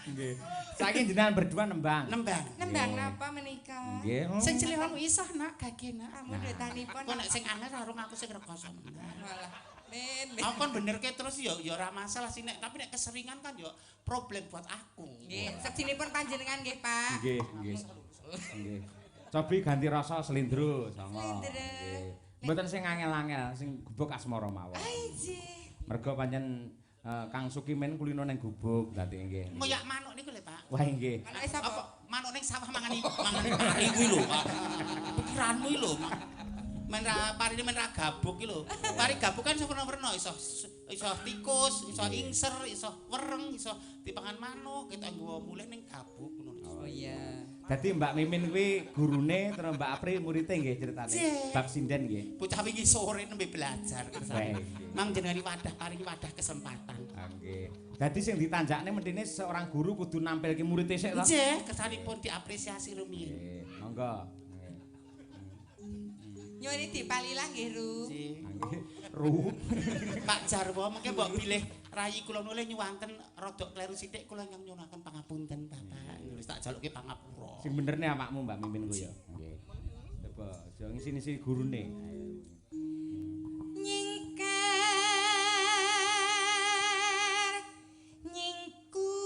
Nggih. Saiki jenengan berdua nembang. Nembang napa menika? Nggih. Sing cilik iso nak gage nak. Kamu dutanipun. Kok nek sing aneh sarung aku sing rekoso. Malah. Nen. Aku kan benerke terus ya ora masalah sih nek, tapi nek keseringan kan ya problem buat aku. Nggih, sejinipun panjenengan nggih, Pak. Nggih. Cobi ganti rasa slindro songo. Nggih. Mboten sing angel-angel, sing gubuk asmara mawon. Nggih. Mergo pancen Kang Sukimen kulino ning gubuk dadi nggih. Ngoyak manuk niku lho, Pak. Wah nggih. Manuke sapa? Apa manuk ning sawah mangani pari kuwi lho, Pak. Pikiranmu iki lho. Men ra parine men ra gabuk iki lho. Pari gabuk kan iso werna-werna, iso tikus, iso ingser, iso wereng, iso dipangan manuk, kita nggawa mulih ning gabuk ngono. Oh iya. Dadi Mbak Mimin kuwi gurune terus Mbak Apri muridé nggih ceritane. Bab sinden nggih. Bocah iki sore nembe belajar kersane. Mang jenengani wadah paringi wadah kesempatan. Nggih. Dadi sing ditanjakne mendine seorang guru kudu nampilke muridé sik to. Nggih, kersanipun diapresiasi rumiyin. Nggih, monggo. Nyuwun dipalilah nggih, Ru. Nggih. Ru. Pak Jarwo mengke mbok pilih rayi kula nulih nyuwanten rada kleru sithik kula nyang nyunaken pangapunten Bapak. Wis tak jaluke pangapura. Sing benerne awakmu Mbak Mimin ku ya. Nggih. Coba aja ngisi-ngisi gurune. Nyingkar nyingkur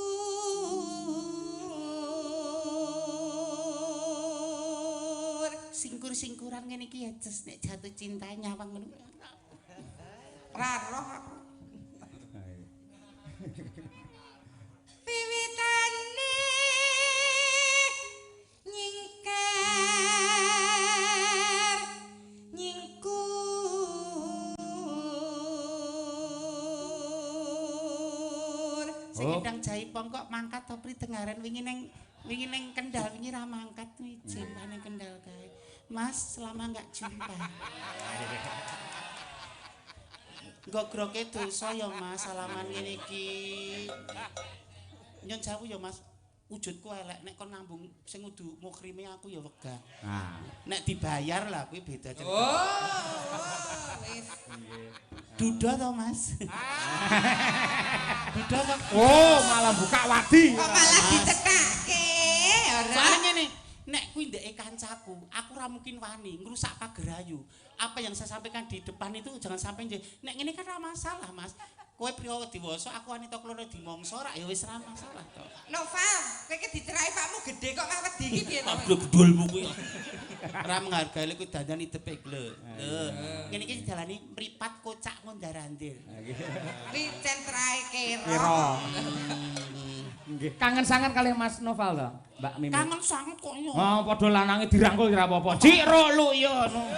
Singkur-singkuran ngene iki ya jes nek jatuh cinta nyawang ngono. ra roh aku. Wiwitane nyingkar nyingkur Sing ndang jaipong kok mangkat to pri dengaren wingi ning Kendal wingi ra mangkat wijin ning Kendal kae. Mas, selama enggak jumpa. Enggak groke dosa ya Mas, salaman ngene iki. Nyun sewu ya Mas. wujudku elek nek kon ngambung sing kudu mukrime aku ya wegah. Nah, Nek dibayar lah kuwi beda cerita. Wis. Duda to, Mas? Duda to. oh malah buka wadi. Kok malah dicethake, ora. Soalnya ngene, nek kuwi ndeke kancaku, aku ora mungkin wani ngrusak pagerayu. Apa yang saya sampaikan di depan itu jangan sampai nek ngene kan ora masalah, Mas. Kowe priya diwasa, aku wanita kloro dimongso rak ya wis ora masalah to. Noval, kowe iki dicerai pakmu gede kok malah wedi iki piye to? Aduh gedulmu kuwi. Ora menghargai lek kuwi dandani tepe glek. Ngene iki dijalani mripat kocak ngondarandir. Kuwi centrae kira. Kira. Nggih, kangen sangat kali Mas Noval to, Mbak Mimin. Kangen sanget kok yo. Oh, padha lanange dirangkul ora apa-apa. Cik rolu yo ngono.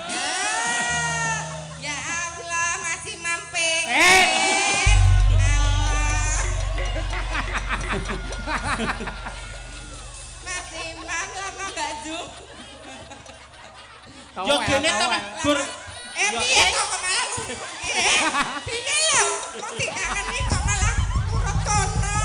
Ya Allah, masih mampir. Masih mam lama Mbak Zu. Yo gene to, Gur. Piye kok malah piye lho? Kok dikakeni kok malah urut kono?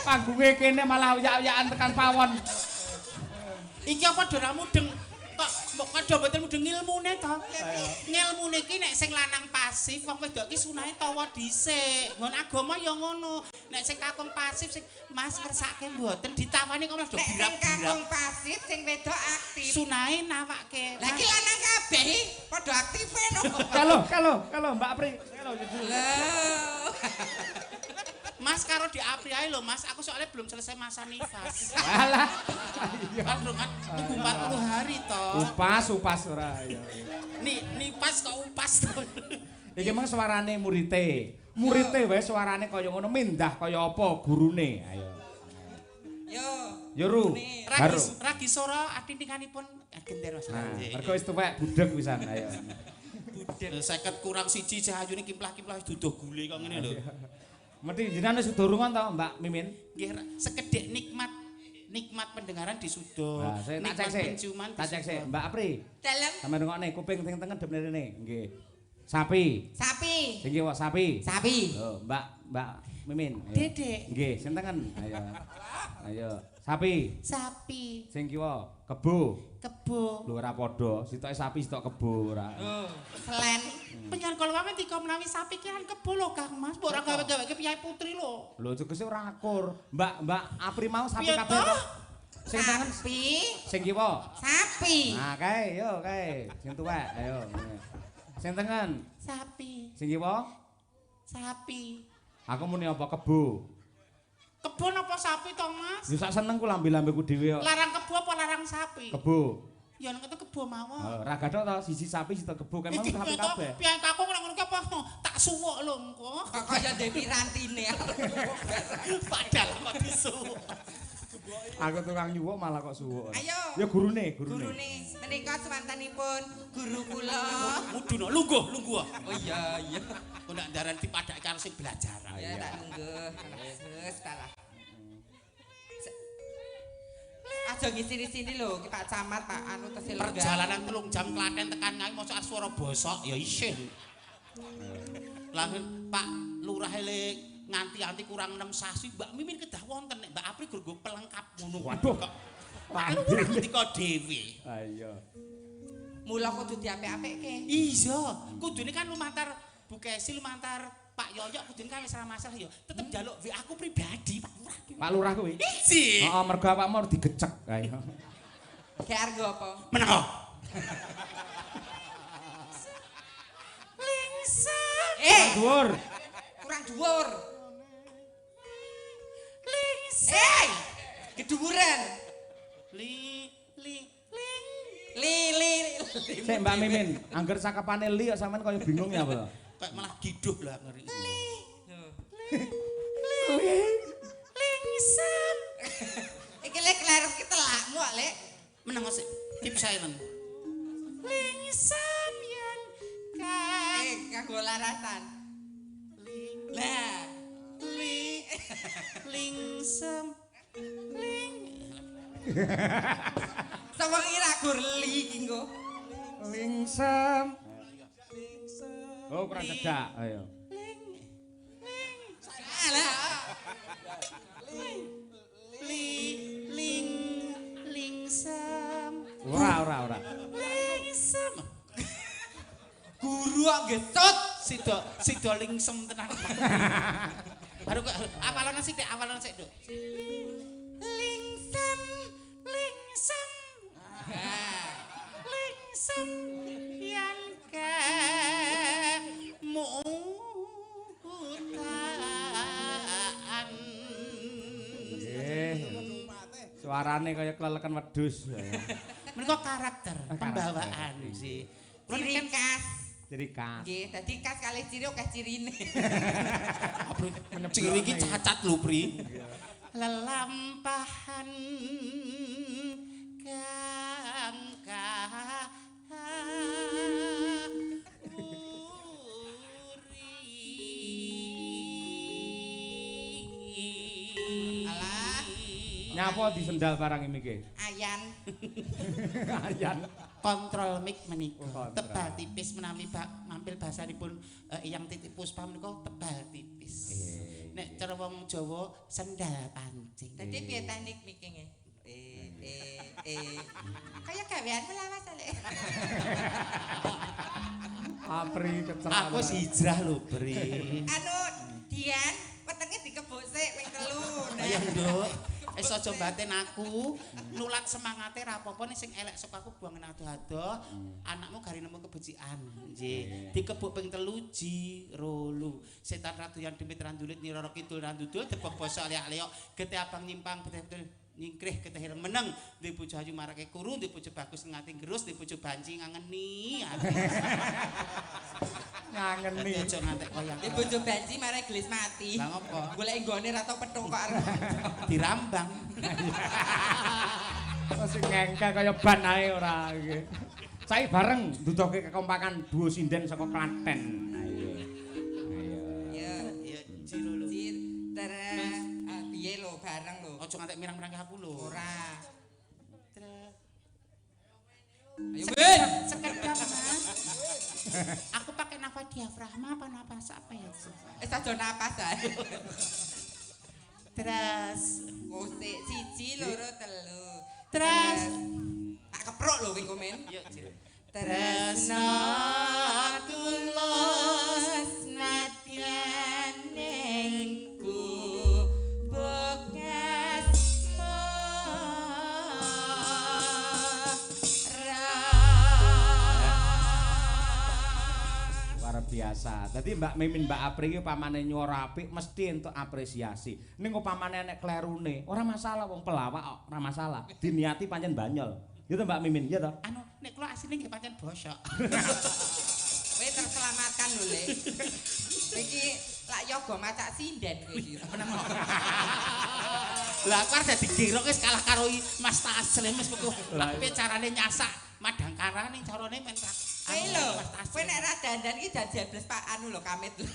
Panggunge kene malah uyak-uyakan tekan pawon. Iki apa ora mudeng kok padha mboten mudeng ngilmune to. Ngilmune iki nek sing lanang pasif wong wedok iki sunahe tawa dhisik. Nggon agama ya ngono. Nek sing kakung pasif sing Mas ngersake mboten ditawani kok malah do Nek sing birap-birap. kakung pasif sing wedok aktif. Sunahe nawake. Lah iki lanang kabeh padha aktife no. Kalau Mbak Pri. Mas karo di Apri ae lho Mas, aku soalnya belum selesai masa nifas. Alah. Kan belum kan tunggu 40 hari toh. Upas ora ya. Nifas kok upas toh. Iki meng suarane murite. Murite wae suarane kaya ngono mindah kaya apa gurune. Ayo. Yo Ru. Ragi sora atintinganipun gender Mas. Mergo wis tuwek budheg pisan ayo. Budheg 50 kurang 1 cahayune kimplah-kimplah duduh gule kok ngene lho. Mesti jenengan wis durungan to Mbak Mimin? Nggih sekedhik nikmat pendengaran disudo. Nah, saya tak cek sik. Mbak Apri. Dalem. Sampe ngene kuping teng tengen dep rene. Nggih. Sapi. Sapi. Sing kiwa sapi. Sapi. Lho, Mbak Mimin. Dedek. Nggih, sing tengen. Ayo. Sapi. Sapi. Sing kiwa kebo. Kebo. Lho ora padha, sitoke sapi sitok kebo ora. Selen. Penyan kalau wae tika menawi sapi ki kan kebo lho Kang Mas. Mbok ora gawe-gawe ke piyai putri lho. Lho cekese ora akur. Mbak Apri mau sapi Piye kabeh. toh? Sing tengen Sapi. sing kiwa. Sapi. Nah, kae, yo kae. Sing tuwek, ayo. Sing tengen. Sapi. Sing kiwa? Sapi. Aku muni apa kebo. Kebo napa sapi to Mas? Ya sak senengku lambe-lambeku dhewe kok. Larang kebo apa larang sapi? Kebo. Ya nek itu kebo mawon. Ra gathok to siji sapi sitok kebo kan mau sapi kabeh. Piye kakung nek ngono ki apa tak suwuk lho engko. Kok kaya Dewi Rantine. Padahal kok disuwuk. Aku tukang nyuwuk malah kok suwuk. Ayo. Ya gurune. Gurune. Menika semantanipun guru kula. Mudun lungguh. Oh iya. Kok ndak ndaran dipadhake karo sing belajaran. Ya tak nungguh. Wis talah. Aja ngisini-sini lho, ki Pak Camat, Pak anu tesih lenggah. Perjalanan 3 jam Klaten tekan Ngawi mosok swara bosok ya isin. Langsung Pak Lurah le nganti-anti kurang 6 sasi Mbak Mimin kedah wonten nek Mbak Apri gur pelengkap ngono. Waduh kok. Pak Lurah ketika dhewe. Ayo. Mula kudu diapik-apikke. Iya, kudune kan lumantar Bu Kesi lumantar Pak Yoyok kudune kan wis ora masalah ya. Tetep njaluk WA aku pribadi Pak Lurah. Pak Lurah kuwi. Iji. Heeh, mergo awakmu harus digecek. Ayo. Ki argo apa? Menengo. Dhuwur. Kurang dhuwur. Kedhuwuran. Sik Mbak Mimin, angger cakepane li kok sampean kaya bingung ya apa? Kayak malah giduh lah ngeri. Lingsam. Iki lek klerep ki telakmu kok, Lek. Meneng sik. Keep silent. Lingsam yen kan. Kanggo larasan. Lah, Lingsam. sama kira gur li iki nggo. Lingsem. Oh, kurang cedak. Ayo. Lingsem. Ora. Lingsem. Guru kok getut sida lingsem tenan. Baru kok awalan sithik, Duk. Lingsem. Lingsem yen kemu hutan. Suarane kaya kleleken wedhus. Menika karakter pembawaan sih. Ciri khas. Ciri khas. Nggih, dadi khas kalih ciri akeh cirine. Ciri iki cacat lho, Pri. Lelampahan kang Alah, Nyapa disendal barang iki? ayan. Ayan. kontrol mic menika Kontrol. tebal tipis menami mampil basanipun Eyang Titik Puspa menika tebal tipis. Nek cara wong Jawa sendal pancing. Dadi piye teknik mikinge? Kaya gawean melawas ale. Apri kecerahan. Aku hijrah lho, Bri. Anu, Dian, wetenge dikebuk sik ping 3. Ayo, Nduk. Aja batin aku, nulat semangate ra apa-apa ning sing elek saka aku buangen ado-ado. Anakmu gari nemu kebecikan. Nggih. Dikebuk ping 3 ji, rolu. Setan ratuyan demit randulit nyiroro kidul randudul debok basa liak-liok gete abang nyimpang betul-betul nyingkrih ketehir meneng duwe bojo ayu marake kuru duwe bojo bagus ngati gerus duwe bojo banci ngangeni. Ngangeni. Aja ngantek koyang. Di bojo banci mare gelis mati. Lah ngopo? Golek nggone ra tau petung kok arep. Dirambang. Masih ngengke kaya ban ae ora iki. Saiki bareng nduduhke kekompakan duo sinden saka Klaten. Ayo. Ya, Ya jiro lho. Cir, terus piye lho bareng lho. Ojo ngantek mirang-mirang aku lho. Ora. Ayo Ben, sekedap Mas. Aku pakai nafas diafragma apa nafas apa ya? aja napas ae. Terus Musik 1, 2, 3. Terus. Tak keprok lho kowe komen. Yuk, Cil. Tresno tulus nadyan ning bokasmu Luar biasa. Dadi Mbak Mimin Mbak Apri iki pamane nyuara apik mesti entuk apresiasi. Ning upamane nek klerune, ora masalah wong pelawak kok, ora masalah. Diniati pancen banyol. Ya to Mbak Mimin, ya to? Anu nek kula asline nggih pancen bosok. Kowe terselamatkan lho, Le. Iki lak yoga macak sinden kowe iki. Lah aku arep dadi gero wis kalah karo Mas Taslim wis metu. Lah piye carane nyasak madang karang ning carane men Kowe lho, kowe nek ra dandan iki dadi ables Pak anu lho Kamit lho.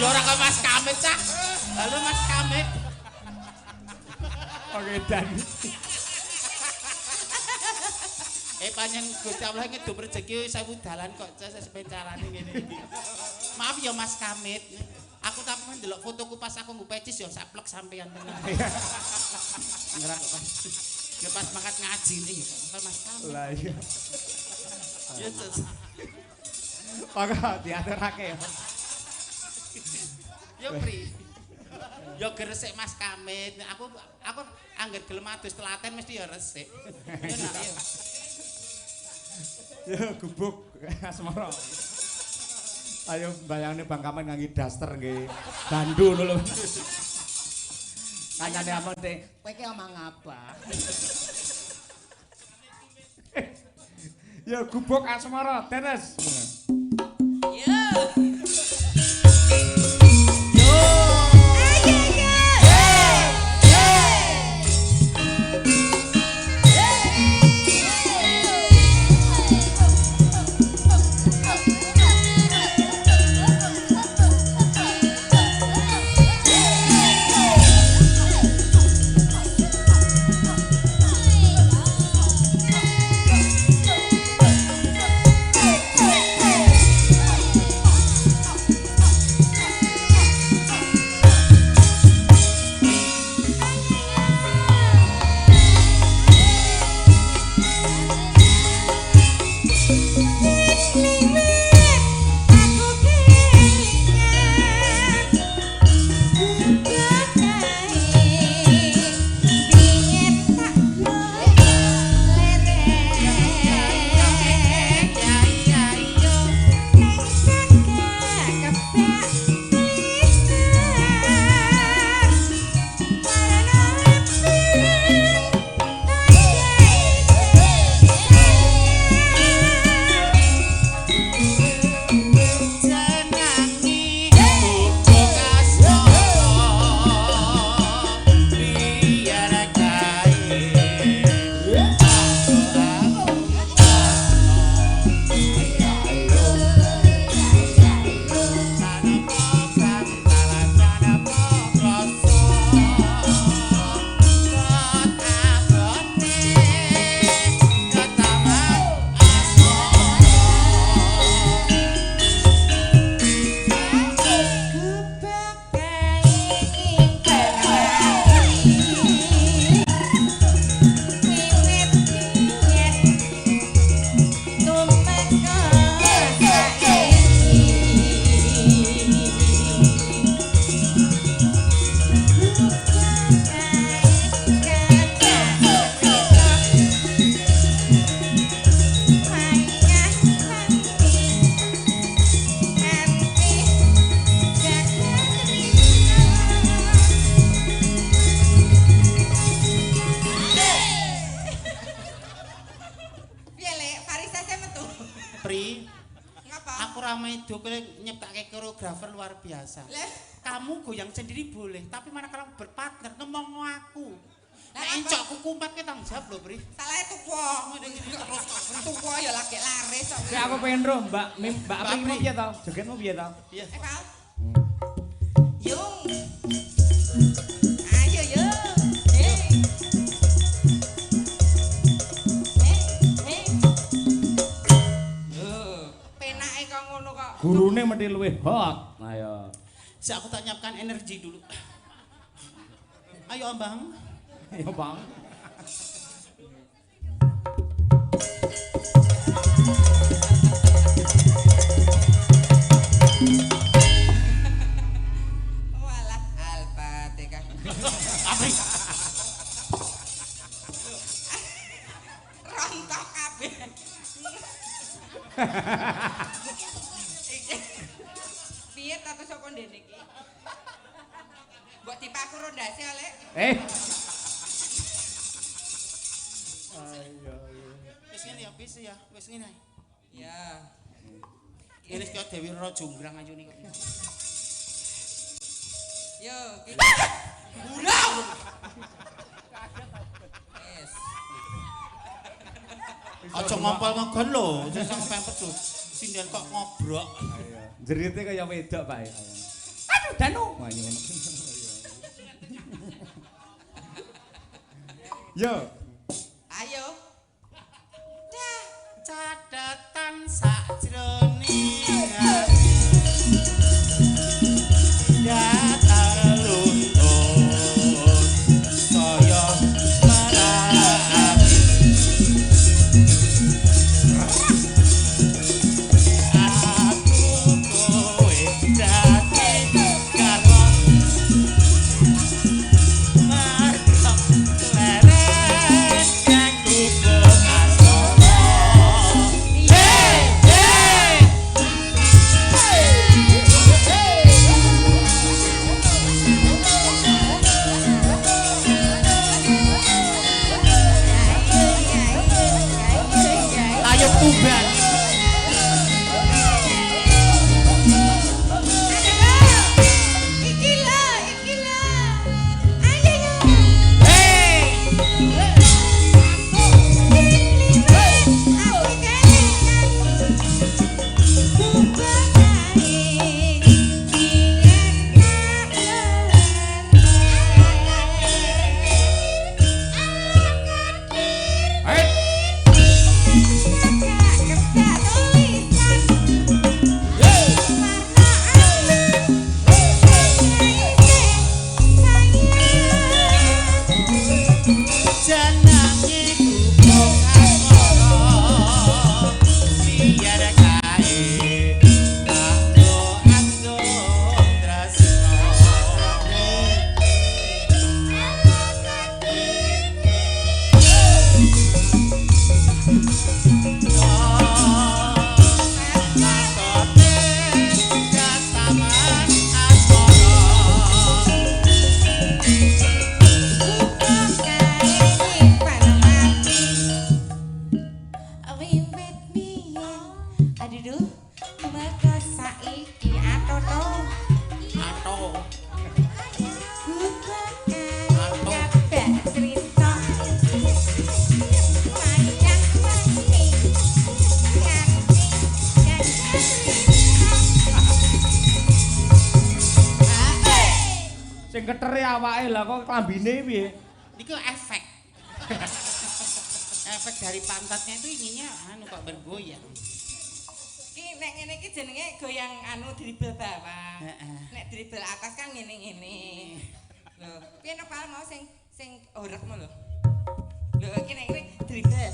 Ya ora kok Mas Kamit cah. Halo Mas Kamit. Oke dan. Panjang Gusti Allah ngedum rezeki 1000 dalan kok sepen carane ngene iki. Maaf ya Mas Kamit. Aku tak ndelok fotoku pas aku nggo pecis ya saplek sampean tenan. Ngerak kok. Ya pas mangkat ngaji ning ya Mas Kamit. Lah iya. Yesus. Maka diaturake ya. Yo Pri. Yo gresik Mas Kamit. Aku angger gelem adus telaten mesti ya resik. Yo nak yo. Ya gubuk asmara. Ayo bayangne Bang Kamen ngangge daster nggih. Bandu lho. Kancane amun te, kowe ki omong apa? Ya gubuk asmara, tenes. Yo. fotografer luar biasa. Kamu goyang sendiri boleh, tapi mana kalau berpartner ngomong aku. Nek encokku kumpet ki tanggung jawab lho, Pri. Salah tuku ya lagi laris kok. Sik aku pengen roh, Mbak Apri mau piye to? Jogetmu piye to? Iya. Pal. Yung. Ayo yo. Penake kok ngono kok. Gurune mesti luwih hot. Ayo. Sik aku tak nyiapkan energi dulu. Ayo, Abang. Ayo, Bang. Walah, Al-Fatihah. Apri. Rontok kabeh. Piye ta terus kok ndene iki? Mbok dipaku rondase oleh. Wis ngene ya, wis ya, wis ngene. Ya. Ini kok Dewi Roro Jonggrang ayu nih kok. Yo, Urang. Yes. Aja ngompol ngegon lho, sing pempet lho. Sinden kok ngobrok. Jerite kaya wedok, Pak. Aduh, Danu. Wah, ngono. Yo. Ayo. Dah catatan sakjroning datar luntur saya marani aku kowe dadi karo marep leren kang gubuk asara ayo kuban Iki lho. Ayo yo. janane gubuk asmara biar kae ando tresno Aduh, mereka saiki atoto Ato kabeh cerita panjang wangi Sing ketere awake lah kok klambine piye? Ini efek. Efek dari pantatnya itu ininya anu kok bergoyang. Ki nek ngene iki jenenge goyang anu dribble bawah. Heeh. Nek dribble atas kan ngene-ngene. Lho, piye nepal mau sing orekmu lho. Lho iki nek ngene dribble.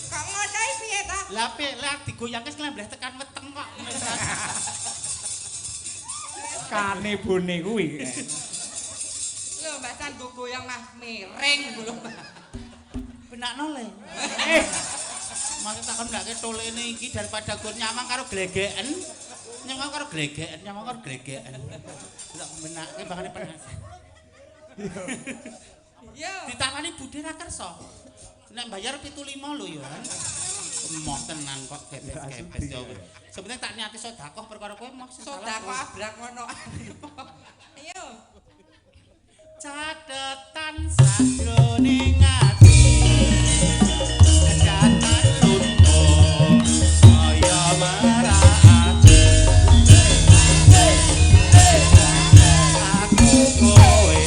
Kok ngono piye ta? Lah piye lah digoyangke slembleh tekan weteng kok. Kane bone kuwi. Lho Mbak San goyang mah miring lho. Benakno le. Maksud takon gak ketolene iki daripada gon nyamang karo glegeken. Nyamang karo glegeken. Tak benake bakane penas. Yo. Ditangani budhe ra kersa. Nek bayar 75 lho ya. Emoh tenan kok gebes-gebes yo. Sebenarnya tak niati sedekah perkara kowe emoh Sedekah abrak ngono. Ayo. Catetan sajroning ati. Catetan lunga kaya marake. Aku kowe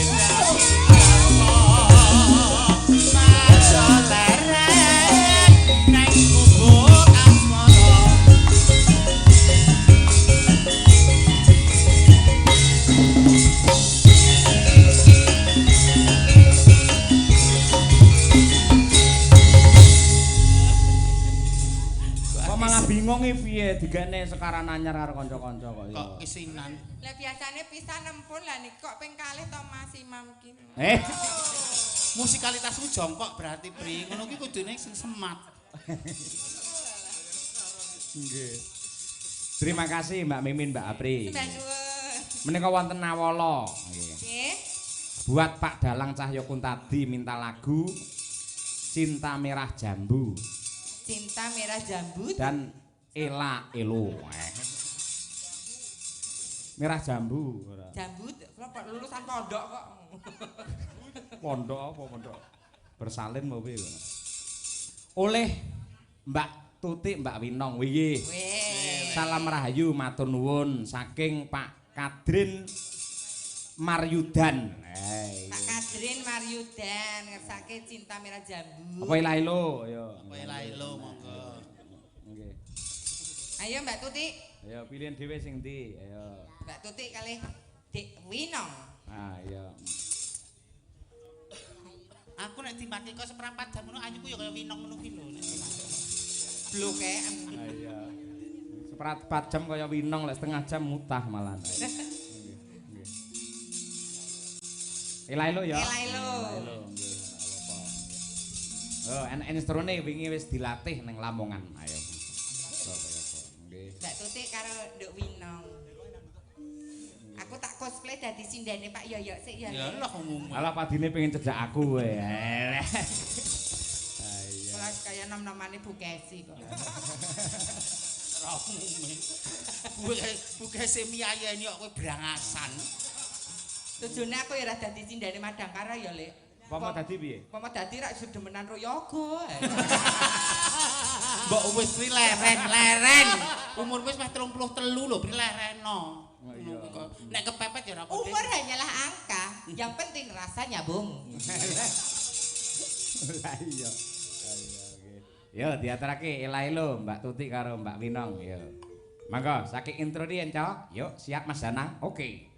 bingung piye digane sekarang anyar karo kanca-kanca kok ya. Kok kisinan. Lah biasane pisan nempun lah nih kok ping kalih to Mas Imam ki. Musikalitasmu jongkok berarti Pri. Ngono ki kudune sing semat. Nggih. Terima kasih Mbak Mimin, Mbak Apri. Nuwun. Menika wonten Nawala. Nggih. Buat Pak Dalang Cahyo Kuntadi minta lagu Cinta Merah Jambu. Cinta Merah Jambu Dan Ela Elo. Merah Jambu. Jambu kok lulusan pondok kok. Pondok apa pondok? Bersalin mau piye? Oleh Mbak Tutik Mbak Winong wingi. Salam rahayu matur nuwun saking Pak Kadrin Maryudan. Pak Kadrin Maryudan ngersake Cinta Merah Jambu. Apa ilailo ya. Apa ilailo monggo. Nggih. Ayo Mbak Tutik. Ayo pilihan dhewe sing ndi? Ayo. Mbak Tutik kalih Dik Winong. Ah iya. Aku nek dimati kok seprapat jam ngono ayuku ya kaya Winong ngono ki lho nek dimati. Bloken. Ah iya. Seprapat jam kaya Winong lek setengah jam mutah malah. Ilailo ya. Ilailo. Nggih, apa. Oh, enak instrune wingi wis dilatih ning Lamongan. Ayo. Nggih. Mbak Tutik karo Nduk Winong. Aku tak cosplay dadi sindane Pak Yoyo sik ya. Ya lah umum. Malah padine pengen cejak aku kowe. Malah kaya nom-nomane Bu Kesi kok. Bu Kesi miyayeni kok kowe brangasan. Tujune aku ya ora dadi sindane Madangkara ya, Lek. Apa dadi piye? Apa dadi rak sedemenan Royoga. Mbok wis Pri leren. Umur wis meh 33 lho, Pri lereno. Nek kepepet ya ora kok. Umur hanyalah angka, yang penting rasanya, Bung. Lah iya. Yo diaturake Elailo Mbak Tutik karo Mbak Winong yo. Mangga saking intro diyen, Cok. Yuk, siap Mas Danang? Oke.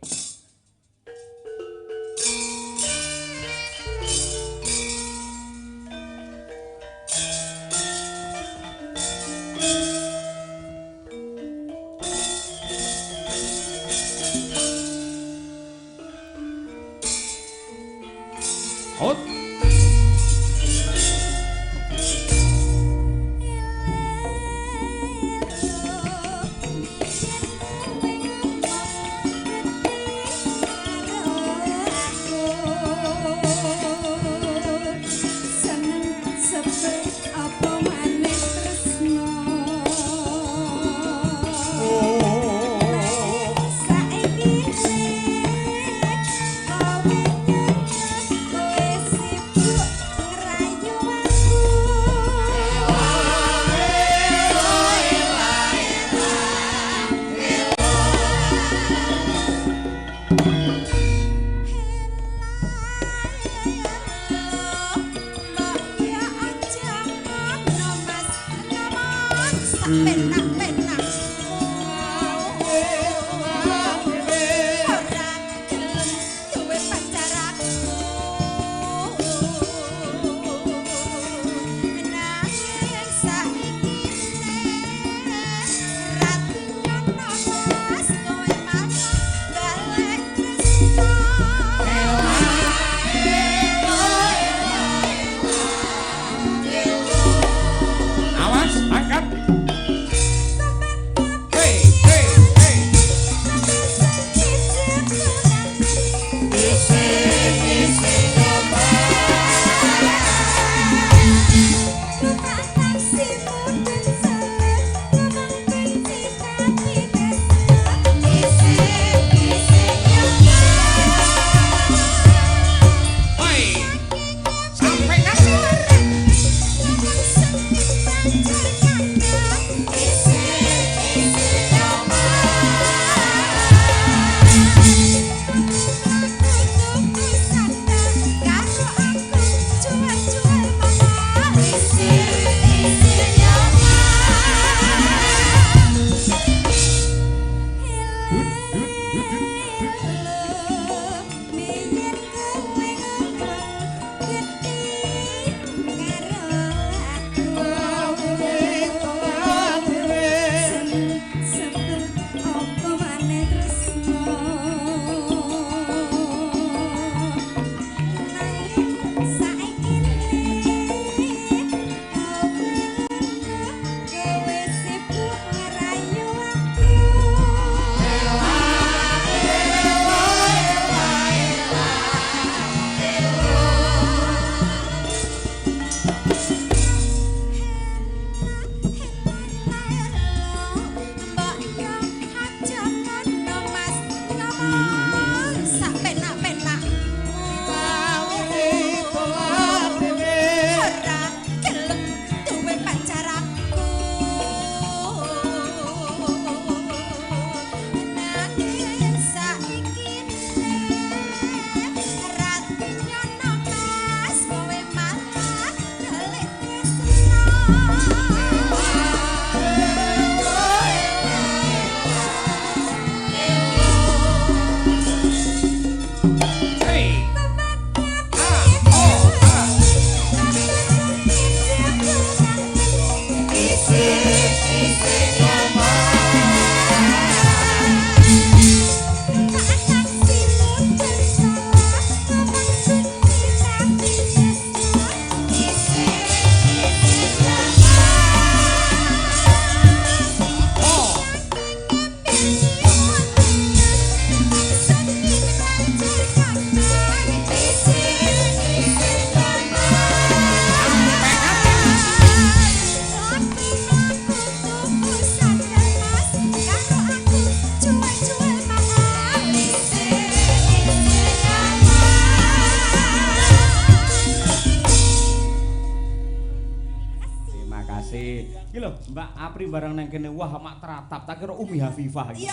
Mbak Apri bareng nang kene wah mak teratap tak kira Umi Hafifah iki.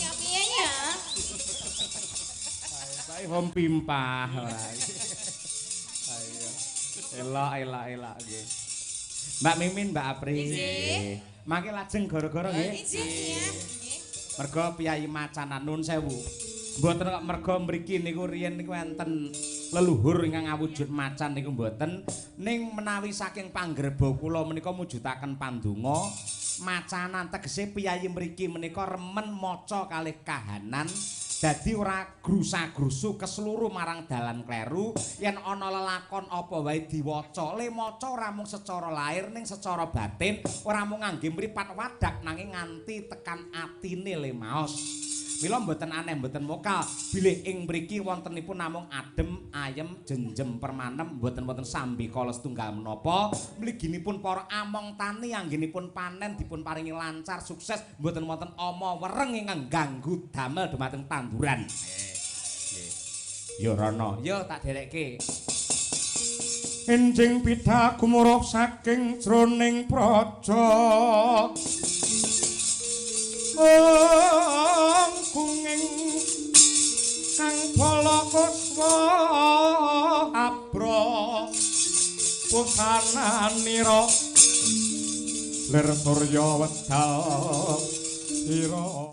Ya piye ya? Sae hom pimpah ora. Ayo. Elak nggih. Mbak Mimin, Mbak Apri. Nggih. Mangke lajeng gara-gara nggih. Nggih. Mergo Piyai Macanan nun sewu. Mboten kok mergo mriki niku riyen niku enten leluhur ingkang awujud macan niku mboten ning menawi saking panggreba kula menika mujudaken pandonga macanan tegese Piyai mriki menika remen maca kalih kahanan dadi ora grusa-grusu keseluruh marang dalan kleru yen ana lelakon apa wae diwaca le maca ora mung secara lahir ning secara batin ora mung ngangge mripat wadak nanging nganti tekan atine le maos. Mila mboten aneh mboten mokal bilih ing mriki wontenipun namung adem ayem jenjem permanem mboten wonten sambi kala setunggal menapa mliginipun para among tani anggenipun panen dipun paringi lancar sukses mboten wonten ama wereng ingkang ganggu damel dhumateng tanduran. Yo rono yo tak derekke enjing pita gumuruh saking jroning praja kunging kang bala kuswa abra pusananira lir surya wedal ira